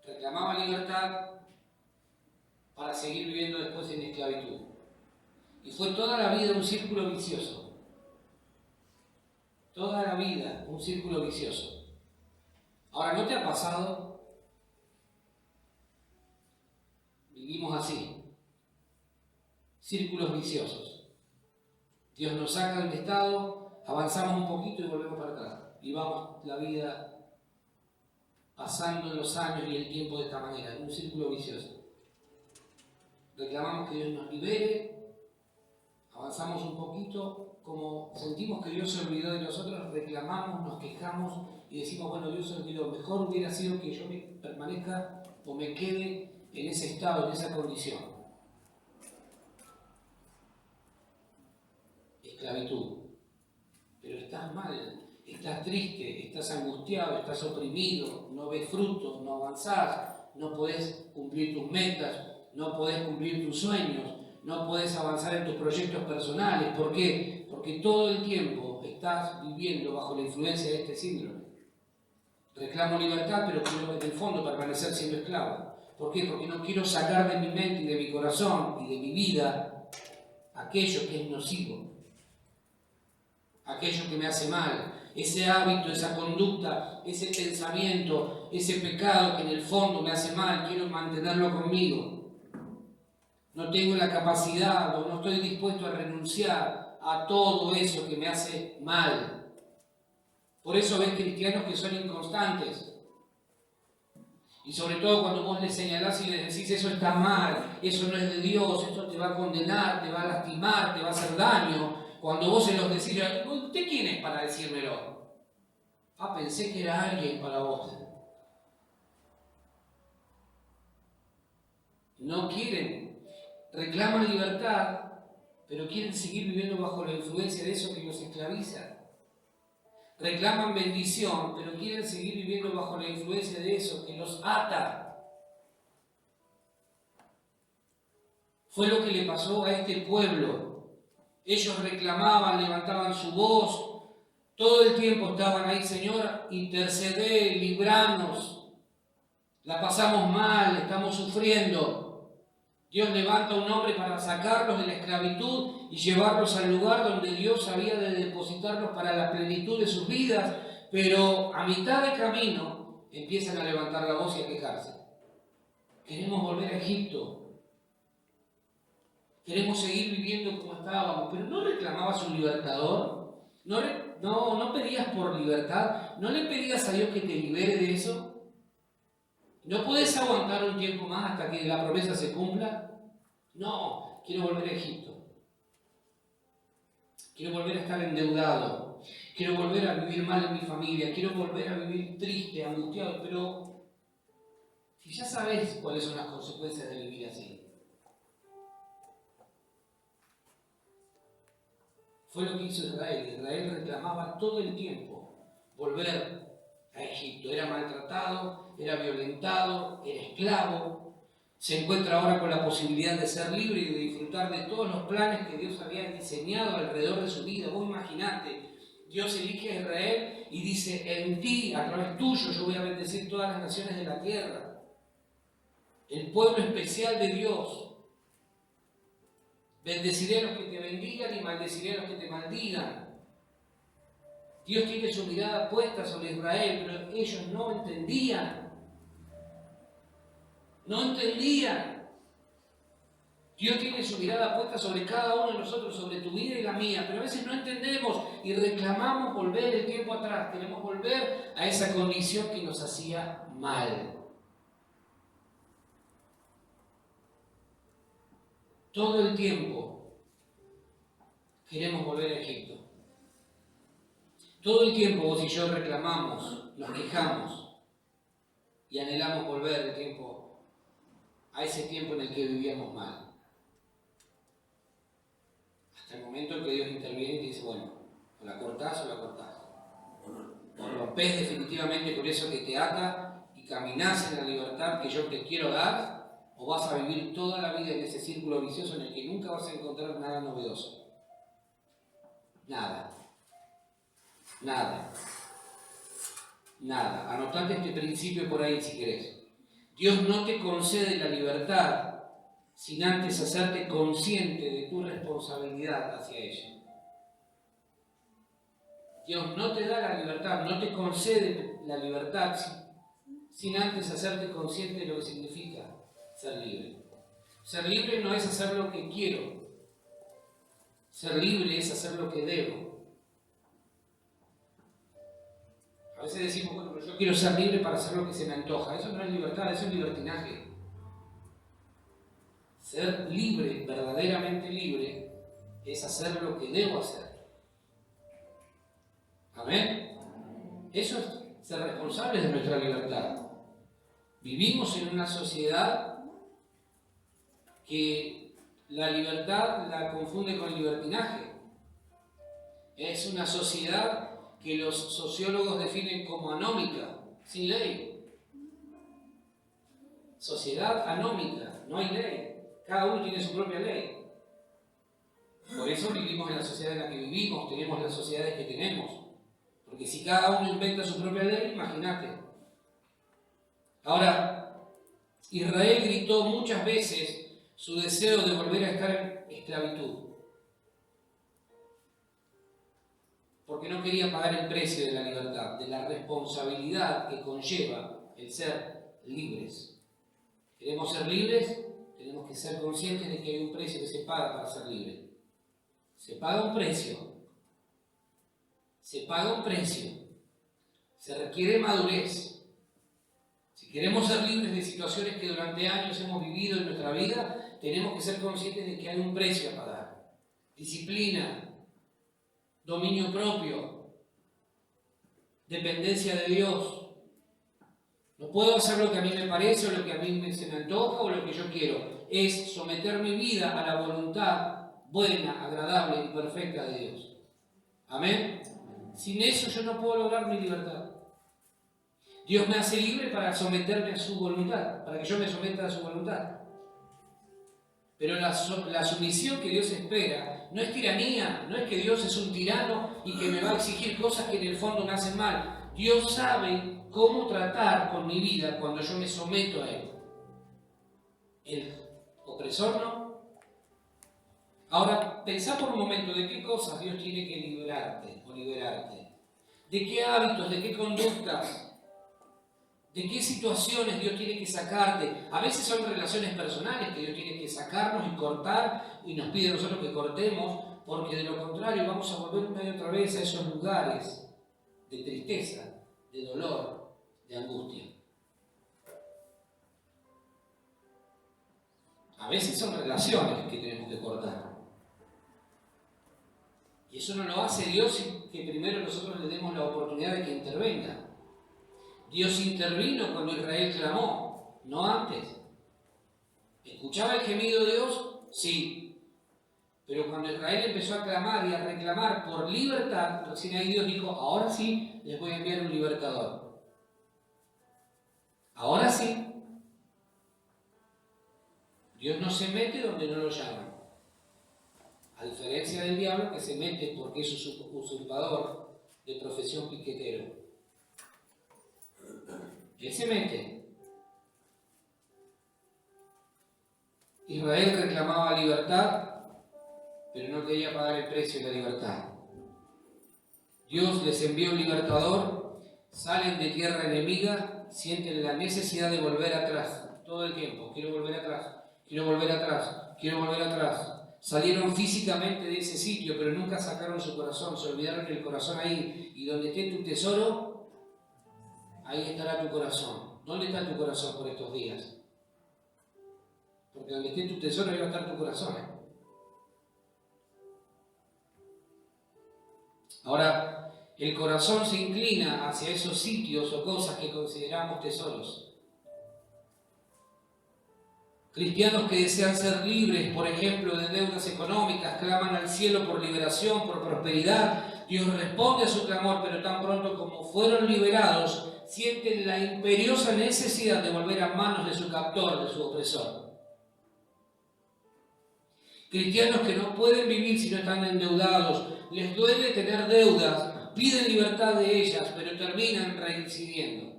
reclamaba libertad para seguir viviendo después en esclavitud. Y fue toda la vida un círculo vicioso. Toda la vida un círculo vicioso. Ahora, ¿no te ha pasado Vivimos así, círculos viciosos. Dios nos saca del estado, avanzamos un poquito y volvemos para atrás. Y vamos la vida pasando los años y el tiempo de esta manera, en un círculo vicioso. Reclamamos que Dios nos libere, avanzamos un poquito, como sentimos que Dios se olvidó de nosotros, reclamamos, nos quejamos y decimos, bueno, Dios se olvidó, mejor hubiera sido que yo me permanezca o me quede en ese estado, en esa condición. Esclavitud. Pero estás mal, estás triste, estás angustiado, estás oprimido, no ves frutos, no avanzás, no podés cumplir tus metas, no podés cumplir tus sueños, no podés avanzar en tus proyectos personales. ¿Por qué? Porque todo el tiempo estás viviendo bajo la influencia de este síndrome. Reclamo libertad, pero quiero en el fondo permanecer siendo esclavo. ¿Por qué? Porque no quiero sacar de mi mente y de mi corazón y de mi vida aquello que es nocivo, aquello que me hace mal, ese hábito, esa conducta, ese pensamiento, ese pecado que en el fondo me hace mal, quiero mantenerlo conmigo. No tengo la capacidad o no estoy dispuesto a renunciar a todo eso que me hace mal. Por eso ves cristianos que son inconstantes. Y sobre todo cuando vos le señalás y le decís eso está mal, eso no es de Dios, esto te va a condenar, te va a lastimar, te va a hacer daño. Cuando vos se los decís, ¿usted quién es para decírmelo? Ah, pensé que era alguien para vos. No quieren, reclaman libertad, pero quieren seguir viviendo bajo la influencia de eso que los esclaviza. Reclaman bendición, pero quieren seguir viviendo bajo la influencia de eso que los ata. Fue lo que le pasó a este pueblo. Ellos reclamaban, levantaban su voz, todo el tiempo estaban ahí, Señor, intercede, libranos, la pasamos mal, estamos sufriendo. Dios levanta un hombre para sacarlos de la esclavitud y llevarlos al lugar donde Dios había de depositarlos para la plenitud de sus vidas, pero a mitad de camino empiezan a levantar la voz y a quejarse. Queremos volver a Egipto. Queremos seguir viviendo como estábamos, pero ¿no reclamabas un libertador? ¿No pedías por libertad? ¿No le pedías a Dios que te libere de eso? ¿No puedes aguantar un tiempo más hasta que la promesa se cumpla? No, quiero volver a Egipto. Quiero volver a estar endeudado. Quiero volver a vivir mal en mi familia. Quiero volver a vivir triste, angustiado. Pero si ya sabes cuáles son las consecuencias de vivir así. Fue lo que hizo Israel. Israel reclamaba todo el tiempo volver a Egipto. Era maltratado, era violentado, era esclavo. Se encuentra ahora con la posibilidad de ser libre y de disfrutar de todos los planes que Dios había diseñado alrededor de su vida. Vos imaginate, Dios elige a Israel y dice, en ti, a través tuyo, yo voy a bendecir todas las naciones de la tierra. El pueblo especial de Dios. Bendeciré a los que te bendigan y maldeciré a los que te maldigan. Dios tiene su mirada puesta sobre Israel, pero ellos no entendían. No entendían. Dios tiene su mirada puesta sobre cada uno de nosotros, sobre tu vida y la mía, pero a veces no entendemos y reclamamos volver el tiempo atrás. Queremos volver a esa condición que nos hacía mal. Todo el tiempo queremos volver a Egipto. Todo el tiempo vos y yo reclamamos, nos quejamos y anhelamos volver el tiempo a ese tiempo en el que vivíamos mal. Hasta el momento en que Dios interviene y te dice, bueno, o la cortás o la cortás. O rompés definitivamente con eso que te ata y caminás en la libertad que yo te quiero dar, o vas a vivir toda la vida en ese círculo vicioso en el que nunca vas a encontrar nada novedoso. Nada. Nada. Nada. Anotate este principio por ahí si querés. Dios no te concede la libertad sin antes hacerte consciente de tu responsabilidad hacia ella. Dios no te da la libertad, no te concede la libertad sin antes hacerte consciente de lo que significa ser libre. Ser libre no es hacer lo que quiero. Ser libre es hacer lo que debo. A veces decimos, bueno, pero yo quiero ser libre para hacer lo que se me antoja. Eso no es libertad, eso es libertinaje. Ser libre, verdaderamente libre, es hacer lo que debo hacer. ¿Amén? Eso es ser responsable de nuestra libertad. Vivimos en una sociedad que la libertad la confunde con libertinaje. Es una sociedad que los sociólogos definen como anómica, sin ley. Sociedad anómica, no hay ley. Cada uno tiene su propia ley. Por eso vivimos en la sociedad en la que vivimos, tenemos las sociedades que tenemos. Porque si cada uno inventa su propia ley, imagínate. Ahora, Israel gritó muchas veces su deseo de volver a estar en esclavitud. Porque no quería pagar el precio de la libertad, de la responsabilidad que conlleva el ser libres. ¿Queremos ser libres? Tenemos que ser conscientes de que hay un precio que se paga para ser libre. Se paga un precio. Se paga un precio. Se requiere madurez. Si queremos ser libres de situaciones que durante años hemos vivido en nuestra vida, tenemos que ser conscientes de que hay un precio a pagar. Disciplina, dominio propio, dependencia de Dios. No puedo hacer lo que a mí me parece o lo que a mí se me antoja o lo que yo quiero. Es someter mi vida a la voluntad buena, agradable y perfecta de Dios. Amén. Sin eso yo no puedo lograr mi libertad. Dios me hace libre para someterme a su voluntad, para que yo me someta a su voluntad. Pero la sumisión que Dios espera no es tiranía, no es que Dios es un tirano y que me va a exigir cosas que en el fondo me hacen mal. Dios sabe cómo tratar con mi vida cuando yo me someto a Él. El opresor no. Ahora, pensá por un momento de qué cosas Dios tiene que liberarte o liberarte. De qué hábitos, de qué conductas. ¿De qué situaciones Dios tiene que sacarte? A veces son relaciones personales que Dios tiene que sacarnos y cortar y nos pide a nosotros que cortemos, porque de lo contrario vamos a volver una y otra vez a esos lugares de tristeza, de dolor, de angustia. A veces son relaciones que tenemos que cortar. Y eso no lo hace Dios sin que primero nosotros le demos la oportunidad de que intervenga. Dios intervino cuando Israel clamó, no antes. ¿Escuchaba el gemido de Dios? Sí. Pero cuando Israel empezó a clamar y a reclamar por libertad, recién ahí Dios dijo, ahora sí les voy a enviar un libertador. Ahora sí. Dios no se mete donde no lo llaman. A diferencia del diablo que se mete porque es usurpador de profesión piquetero. Él se mete. Israel reclamaba libertad, pero no quería pagar el precio de la libertad. Dios les envió un libertador, salen de tierra enemiga, sienten la necesidad de volver atrás todo el tiempo. Quiero volver atrás, quiero volver atrás, quiero volver atrás. Salieron físicamente de ese sitio, pero nunca sacaron su corazón, se olvidaron que el corazón ahí. Y donde esté tu tesoro, ahí estará tu corazón. ¿Dónde está tu corazón por estos días? Porque donde esté tu tesoro, ahí va a estar tu corazón. Ahora, el corazón se inclina hacia esos sitios o cosas que consideramos tesoros. Cristianos que desean ser libres, por ejemplo, de deudas económicas, claman al cielo por liberación, por prosperidad. Dios responde a su clamor, pero tan pronto como fueron liberados, sienten la imperiosa necesidad de volver a manos de su captor, de su opresor. Cristianos que no pueden vivir si no están endeudados, les duele tener deudas, piden libertad de ellas, pero terminan reincidiendo.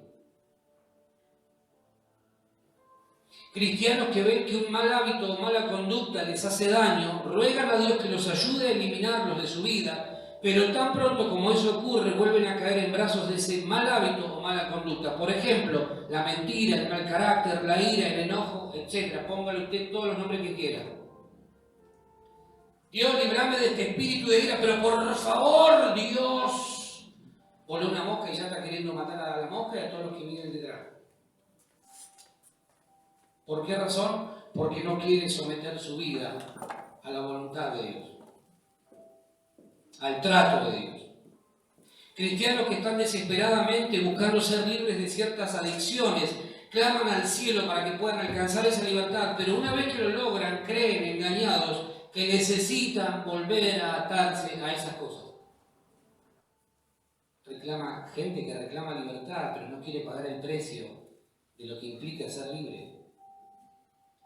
Cristianos que ven que un mal hábito o mala conducta les hace daño, ruegan a Dios que los ayude a eliminarlos de su vida, Pero tan pronto como eso ocurre, vuelven a caer en brazos de ese mal hábito o mala conducta. Por ejemplo, la mentira, el mal carácter, la ira, el enojo, etc. Póngale usted todos los nombres que quiera. Dios, librame de este espíritu de ira, pero por favor, Dios. Voló una mosca y ya está queriendo matar a la mosca y a todos los que vienen detrás. ¿Por qué razón? Porque no quiere someter su vida a la voluntad de Dios, al trato de Dios. Cristianos que están desesperadamente buscando ser libres de ciertas adicciones, claman al cielo para que puedan alcanzar esa libertad, pero una vez que lo logran, creen engañados que necesitan volver a atarse a esas cosas. Gente que reclama libertad, pero no quiere pagar el precio de lo que implica ser libre.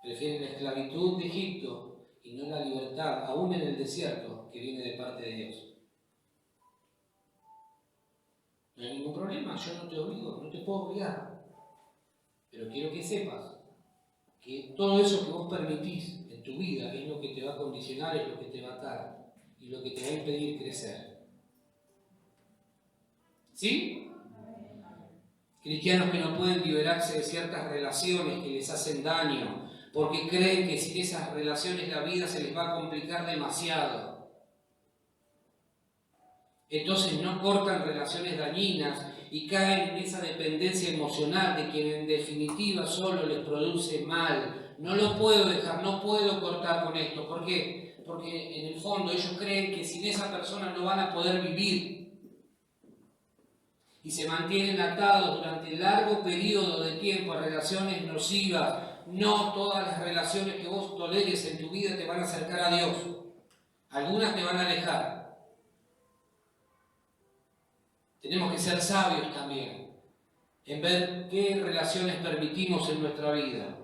Prefieren la esclavitud de Egipto y no la libertad, aún en el desierto, que viene de parte de Dios. No hay ningún problema, yo no te obligo, no te puedo obligar. Pero quiero que sepas que todo eso que vos permitís en tu vida es lo que te va a condicionar, es lo que te va a atar y lo que te va a impedir crecer. ¿Sí? Cristianos que no pueden liberarse de ciertas relaciones que les hacen daño, porque creen que sin esas relaciones la vida se les va a complicar demasiado. Entonces no cortan relaciones dañinas y caen en esa dependencia emocional de quien en definitiva solo les produce mal. No lo puedo dejar, no puedo cortar con esto. ¿Por qué? Porque en el fondo ellos creen que sin esa persona no van a poder vivir. Y se mantienen atados durante largo periodo de tiempo a relaciones nocivas. No todas las relaciones que vos toleres en tu vida te van a acercar a Dios. Algunas te van a alejar. Tenemos que ser sabios también en ver qué relaciones permitimos en nuestra vida.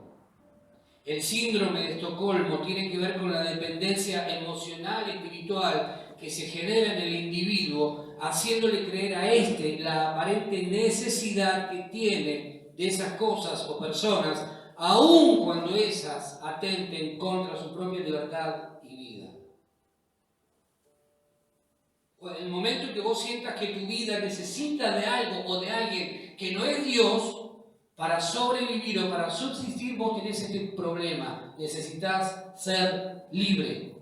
El síndrome de Estocolmo tiene que ver con la dependencia emocional y espiritual que se genera en el individuo, haciéndole creer a éste la aparente necesidad que tiene de esas cosas o personas, aun cuando esas atenten contra su propia libertad y vida. En el momento en que vos sientas que tu vida necesita de algo o de alguien que no es Dios, para sobrevivir o para subsistir, vos tenés este problema. Necesitas ser libre.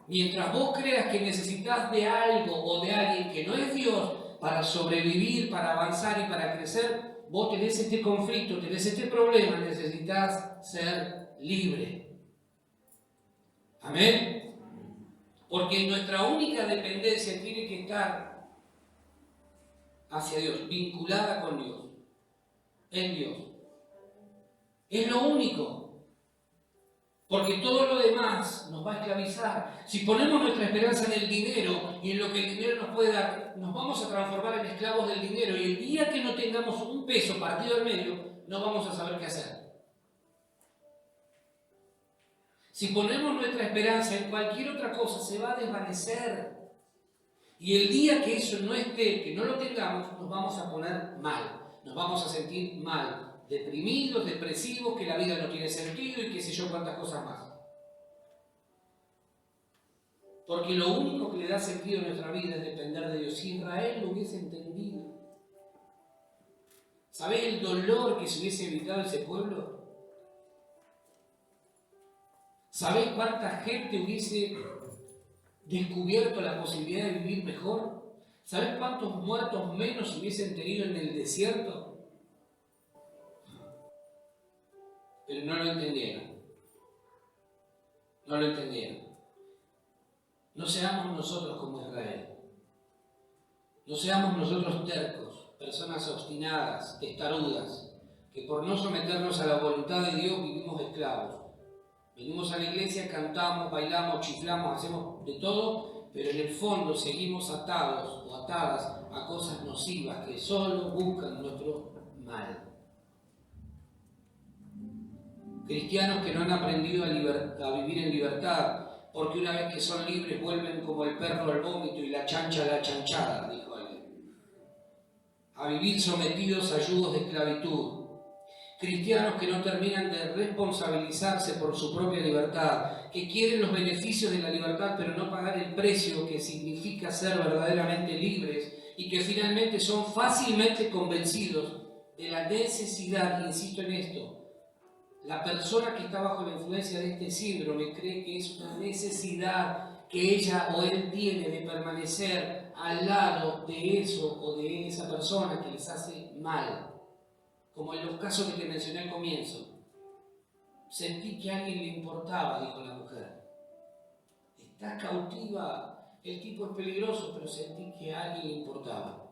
Mientras vos creas que necesitas de algo o de alguien que no es Dios para sobrevivir, para avanzar y para crecer, vos tenés este conflicto, tenés este problema, necesitas ser libre. Amén. Porque nuestra única dependencia tiene que estar hacia Dios, vinculada con Dios, en Dios. Es lo único. Porque todo lo demás nos va a esclavizar. Si ponemos nuestra esperanza en el dinero y en lo que el dinero nos puede dar, nos vamos a transformar en esclavos del dinero y el día que no tengamos un peso partido al medio, no vamos a saber qué hacer. Si ponemos nuestra esperanza en cualquier otra cosa, se va a desvanecer. Y el día que eso no esté, que no lo tengamos, nos vamos a poner mal. Nos vamos a sentir mal, deprimidos, depresivos, que la vida no tiene sentido y qué sé yo cuántas cosas más. Porque lo único que le da sentido a nuestra vida es depender de Dios. Si Israel lo hubiese entendido, ¿sabés el dolor que se hubiese evitado ese pueblo? ¿Sabés cuánta gente hubiese descubierto la posibilidad de vivir mejor? ¿Sabés cuántos muertos menos hubiesen tenido en el desierto? Pero no lo entendieron. No lo entendieron. No seamos nosotros como Israel. No seamos nosotros tercos, personas obstinadas, testarudas, que por no someternos a la voluntad de Dios vivimos esclavos. Venimos a la iglesia, cantamos, bailamos, chiflamos, hacemos de todo, pero en el fondo seguimos atados o atadas a cosas nocivas que solo buscan nuestro mal. Cristianos que no han aprendido a vivir en libertad, porque una vez que son libres vuelven como el perro al vómito y la chancha a la chanchada, dijo alguien. A vivir sometidos a yugos de esclavitud. cristianos que no terminan de responsabilizarse por su propia libertad, que quieren los beneficios de la libertad pero no pagar el precio que significa ser verdaderamente libres y que finalmente son fácilmente convencidos de la necesidad, insisto en esto, la persona que está bajo la influencia de este síndrome cree que es una necesidad que ella o él tiene de permanecer al lado de eso o de esa persona que les hace mal. Como en los casos que te mencioné al comienzo. Sentí que a alguien le importaba, dijo la mujer. Está cautiva, el tipo es peligroso, pero sentí que a alguien le importaba.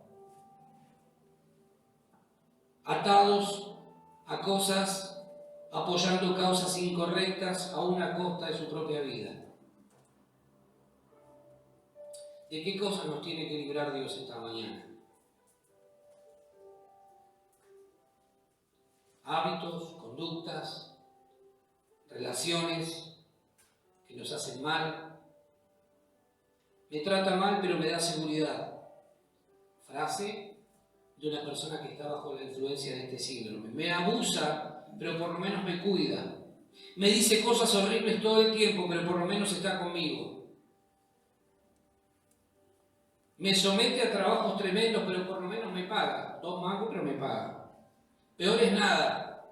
Atados a cosas, apoyando causas incorrectas a una costa de su propia vida. ¿De qué cosas nos tiene que librar Dios esta mañana? Hábitos, conductas, relaciones que nos hacen mal. Me trata mal, pero me da seguridad. Frase de una persona que está bajo la influencia de este síndrome. Me abusa, pero por lo menos me cuida. Me dice cosas horribles todo el tiempo, pero por lo menos está conmigo. Me somete a trabajos tremendos, pero por lo menos me paga. 2 mangos, pero me paga. Peor es nada.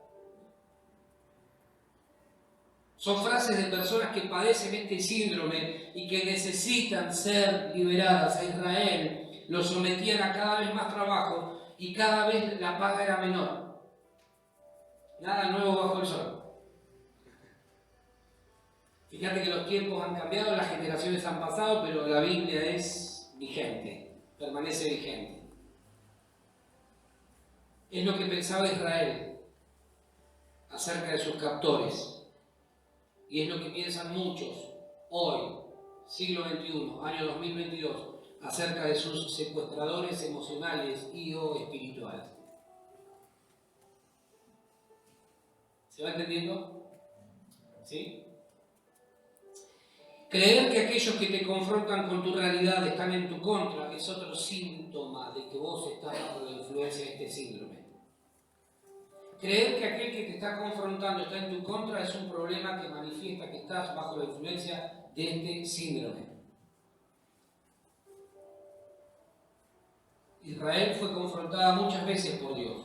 Son frases de personas que padecen este síndrome y que necesitan ser liberadas. A Israel lo sometían a cada vez más trabajo y cada vez la paga era menor. Nada nuevo bajo el sol. Fíjate que los tiempos han cambiado, las generaciones han pasado, pero la Biblia es vigente, permanece vigente. Es lo que pensaba Israel acerca de sus captores. Y es lo que piensan muchos hoy, siglo XXI, año 2022, acerca de sus secuestradores emocionales y o espirituales. ¿Se va entendiendo? ¿Sí? Creer que aquellos que te confrontan con tu realidad están en tu contra es otro síntoma de que vos estás bajo la influencia de este síndrome. Creer que aquel que te está confrontando está en tu contra es un problema que manifiesta que estás bajo la influencia de este síndrome. Israel fue confrontada muchas veces por Dios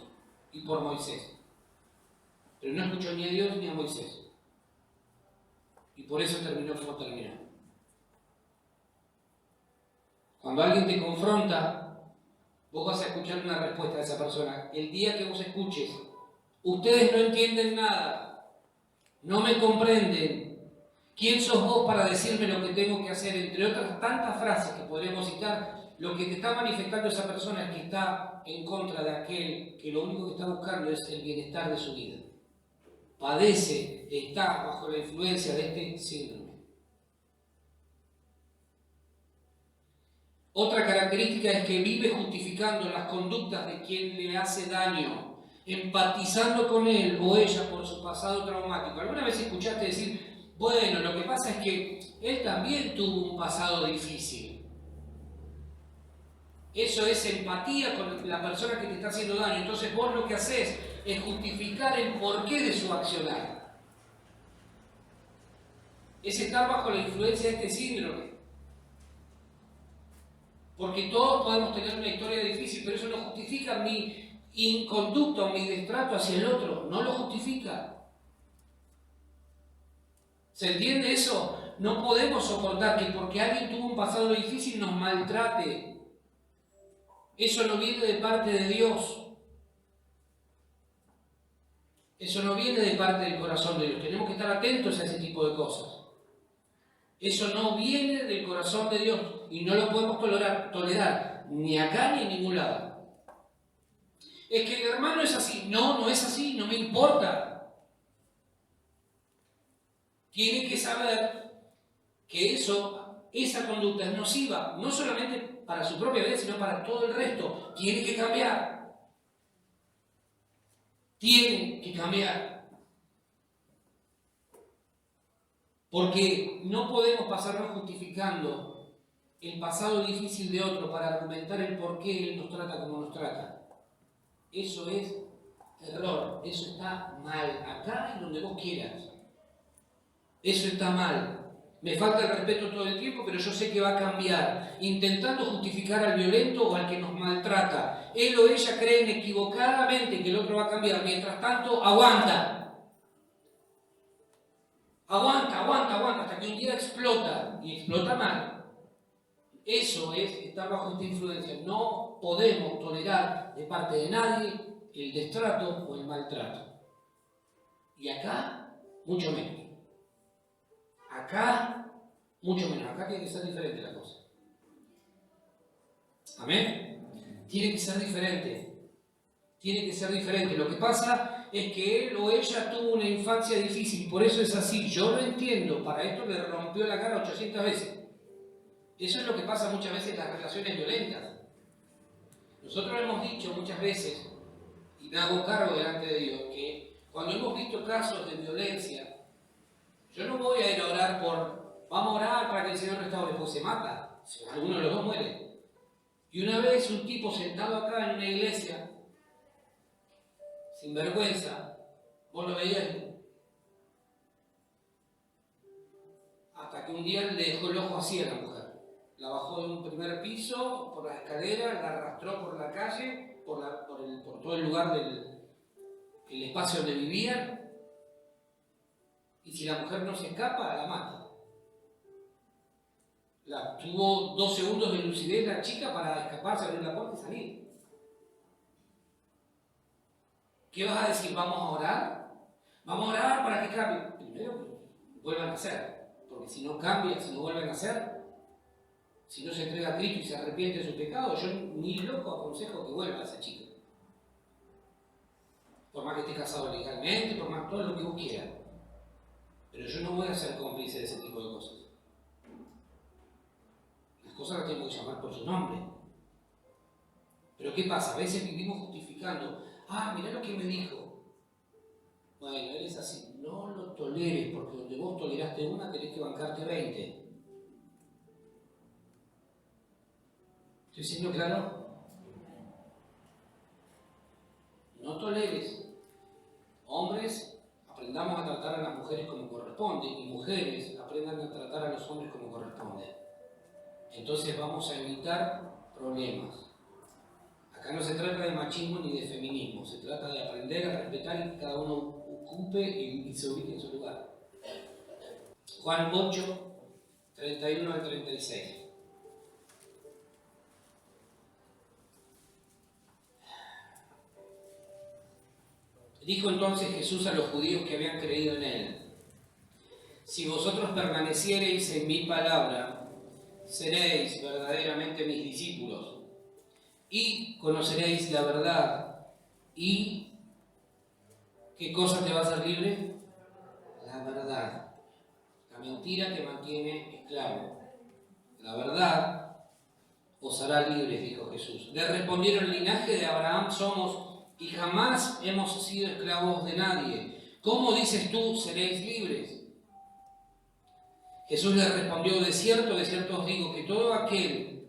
y por Moisés, pero no escuchó ni a Dios ni a Moisés. Y por eso terminó como terminó. Cuando alguien te confronta, vos vas a escuchar una respuesta de esa persona. El día que vos escuches, ustedes no entienden nada, no me comprenden, ¿quién sos vos para decirme lo que tengo que hacer? Entre otras tantas frases que podríamos citar, lo que te está manifestando esa persona es que está en contra de aquel que lo único que está buscando es el bienestar de su vida. Padece, está bajo la influencia de este síndrome. Otra característica es que vive justificando las conductas de quien le hace daño, empatizando con él o ella por su pasado traumático. ¿Alguna vez escuchaste decir, bueno, lo que pasa es que él también tuvo un pasado difícil? Eso es empatía con la persona que te está haciendo daño. Entonces vos lo que haces es justificar el porqué de su accionar. Es estar bajo la influencia de este síndrome. Porque todos podemos tener una historia difícil, pero eso no justifica mi inconducta o mi destrato hacia el otro. No lo justifica. ¿Se entiende eso? No podemos soportar que porque alguien tuvo un pasado difícil nos maltrate. Eso no viene de parte de Dios. Eso no viene de parte del corazón de Dios. Tenemos que estar atentos a ese tipo de cosas. Eso no viene del corazón de Dios y no lo podemos tolerar ni acá ni en ningún lado. Es que el hermano es así. No, no es así, no me importa. Tiene que saber que esa conducta es nociva, no solamente para su propia vida, sino para todo el resto. Tiene que cambiar. Tiene que cambiar. Porque no podemos pasarnos justificando el pasado difícil de otro para argumentar el por qué él nos trata como nos trata. Eso es error, eso está mal, acá y donde vos quieras. Eso está mal. Me falta el respeto todo el tiempo, pero yo sé que va a cambiar, intentando justificar al violento o al que nos maltrata. Él o ella creen equivocadamente que el otro va a cambiar, mientras tanto aguanta. Aguanta, hasta que un día explota, y explota mal. Eso es estar bajo esta influencia. No podemos tolerar de parte de nadie el destrato o el maltrato. Y acá, mucho menos. Acá, mucho menos. Acá tiene que ser diferente la cosa. ¿Amén? Tiene que ser diferente. Tiene que ser diferente. Lo que pasa es que él o ella tuvo una infancia difícil, por eso es así. Yo lo entiendo. Para esto le rompió la cara 800 veces. Eso es lo que pasa muchas veces en las relaciones violentas. Nosotros hemos dicho muchas veces, y me hago cargo delante de Dios, que cuando hemos visto casos de violencia, yo no voy a ir a orar vamos a orar para que el Señor restaure, pues se mata, alguno de los dos muere. Y una vez un tipo sentado acá en una iglesia, sin vergüenza, vos lo veías, hasta que un día le dejó el ojo así a la mujer. La bajó de un primer piso, por las escaleras, la arrastró por la calle, por todo el lugar el espacio donde vivían. Y si la mujer no se escapa, la mata. Tuvo 2 segundos de lucidez la chica para escaparse, abrir la puerta y salir. ¿Qué vas a decir? ¿Vamos a orar? Vamos a orar para que cambie. Primero, vuelvan a hacer. Porque si no cambia, si no vuelven a hacer, si no se entrega a Cristo y se arrepiente de su pecado, yo ni loco aconsejo que vuelva a esa chica. Por más que esté casado legalmente, por más todo lo que vos quieras. Pero yo no voy a ser cómplice de ese tipo de cosas. Las cosas las tengo que llamar por su nombre. Pero ¿qué pasa? A veces vivimos justificando. Mirá lo que me dijo. Bueno, él es así. No lo toleres, porque donde vos toleraste una, tenés que bancarte 20. ¿Estoy siendo claro? No toleres. Hombres, aprendamos a tratar a las mujeres como corresponde, y mujeres aprendan a tratar a los hombres como corresponde. Entonces vamos a evitar problemas. Acá no se trata de machismo ni de feminismo, se trata de aprender a respetar y que cada uno ocupe y se ubique en su lugar. Juan 8, 31 al 36. Dijo entonces Jesús a los judíos que habían creído en él: si vosotros permaneciereis en mi palabra, seréis verdaderamente mis discípulos, y conoceréis la verdad. ¿Y qué cosa te va a hacer libre? La verdad. La mentira te mantiene esclavo. La verdad os hará libres, dijo Jesús. Le respondieron: el linaje de Abraham somos y jamás hemos sido esclavos de nadie. ¿Cómo dices tú, seréis libres? Jesús les respondió: de cierto os digo que todo aquel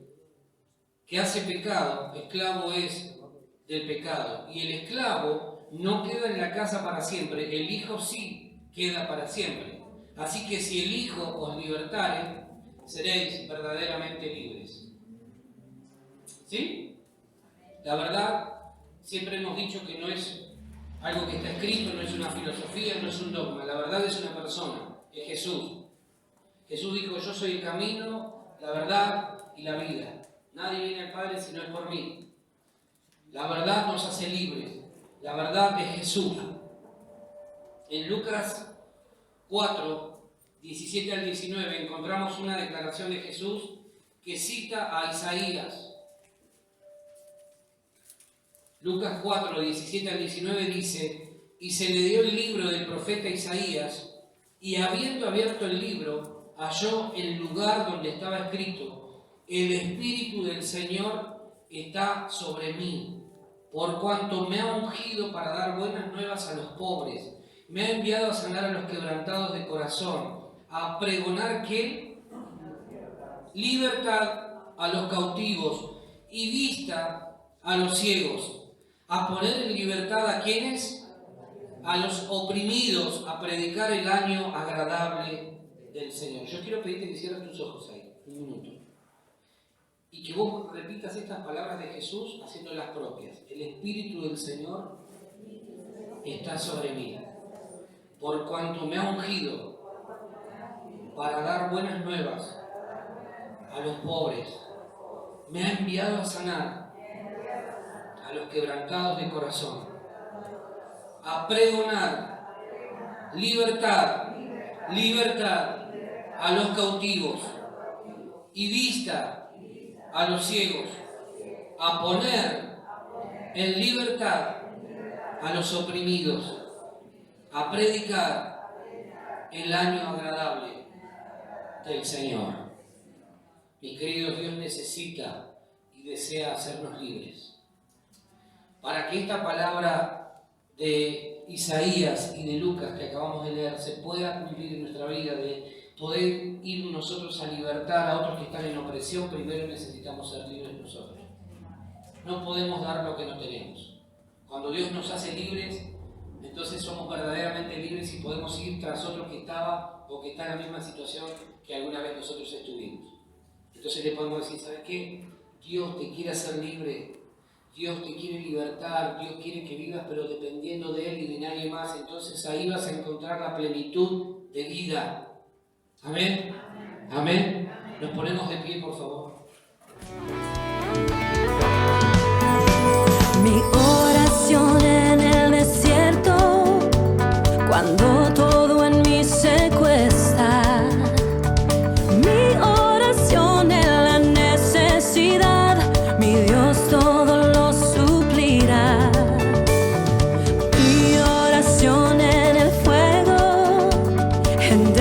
que hace pecado, esclavo es del pecado. Y el esclavo no queda en la casa para siempre, el Hijo sí queda para siempre. Así que si el Hijo os libertare, seréis verdaderamente libres. ¿Sí? La verdad, siempre hemos dicho que no es algo que está escrito, no es una filosofía, no es un dogma. La verdad es una persona, es Jesús. Jesús dijo: yo soy el camino, la verdad y la vida. Nadie viene al Padre si no es por mí. La verdad nos hace libres. La verdad es Jesús. En Lucas 4, 17 al 19 encontramos una declaración de Jesús que cita a Isaías. Lucas 4, 17 al 19 dice: y se le dio el libro del profeta Isaías, y habiendo abierto el libro, halló el lugar donde estaba escrito: el Espíritu del Señor está sobre mí, por cuanto me ha ungido para dar buenas nuevas a los pobres, me ha enviado a sanar a los quebrantados de corazón, a pregonar que libertad a los cautivos y vista a los ciegos, a poner en libertad a quienes, a los oprimidos, a predicar el año agradable del Señor. Yo quiero pedirte que cierres tus ojos ahí, un minuto, y que vos repitas estas palabras de Jesús haciéndolas propias. El Espíritu del Señor está sobre mí, por cuanto me ha ungido para dar buenas nuevas a los pobres, me ha enviado a sanar a los quebrantados de corazón, a pregonar libertad, libertad a los cautivos y vista a los ciegos, a poner en libertad a los oprimidos, a predicar el año agradable del Señor. Mis queridos, Dios necesita y desea hacernos libres. Para que esta palabra de Isaías y de Lucas que acabamos de leer se pueda cumplir en nuestra vida, de poder ir nosotros a libertar a otros que están en opresión, primero necesitamos ser libres nosotros. No podemos dar lo que no tenemos. Cuando Dios nos hace libres, entonces somos verdaderamente libres y podemos ir tras otro que estaba o que está en la misma situación que alguna vez nosotros estuvimos. Entonces le podemos decir, ¿sabes qué? Dios te quiere hacer libre, Dios te quiere libertar, Dios quiere que vivas, pero dependiendo de Él y de nadie más. Entonces ahí vas a encontrar la plenitud de vida. ¿Amén? ¿Amén? Nos ponemos de pie, por favor. Mi oración en el desierto, cuando todo en mí se cuesta. Mi oración en la necesidad, mi Dios todo lo suplirá. Mi oración en el fuego, en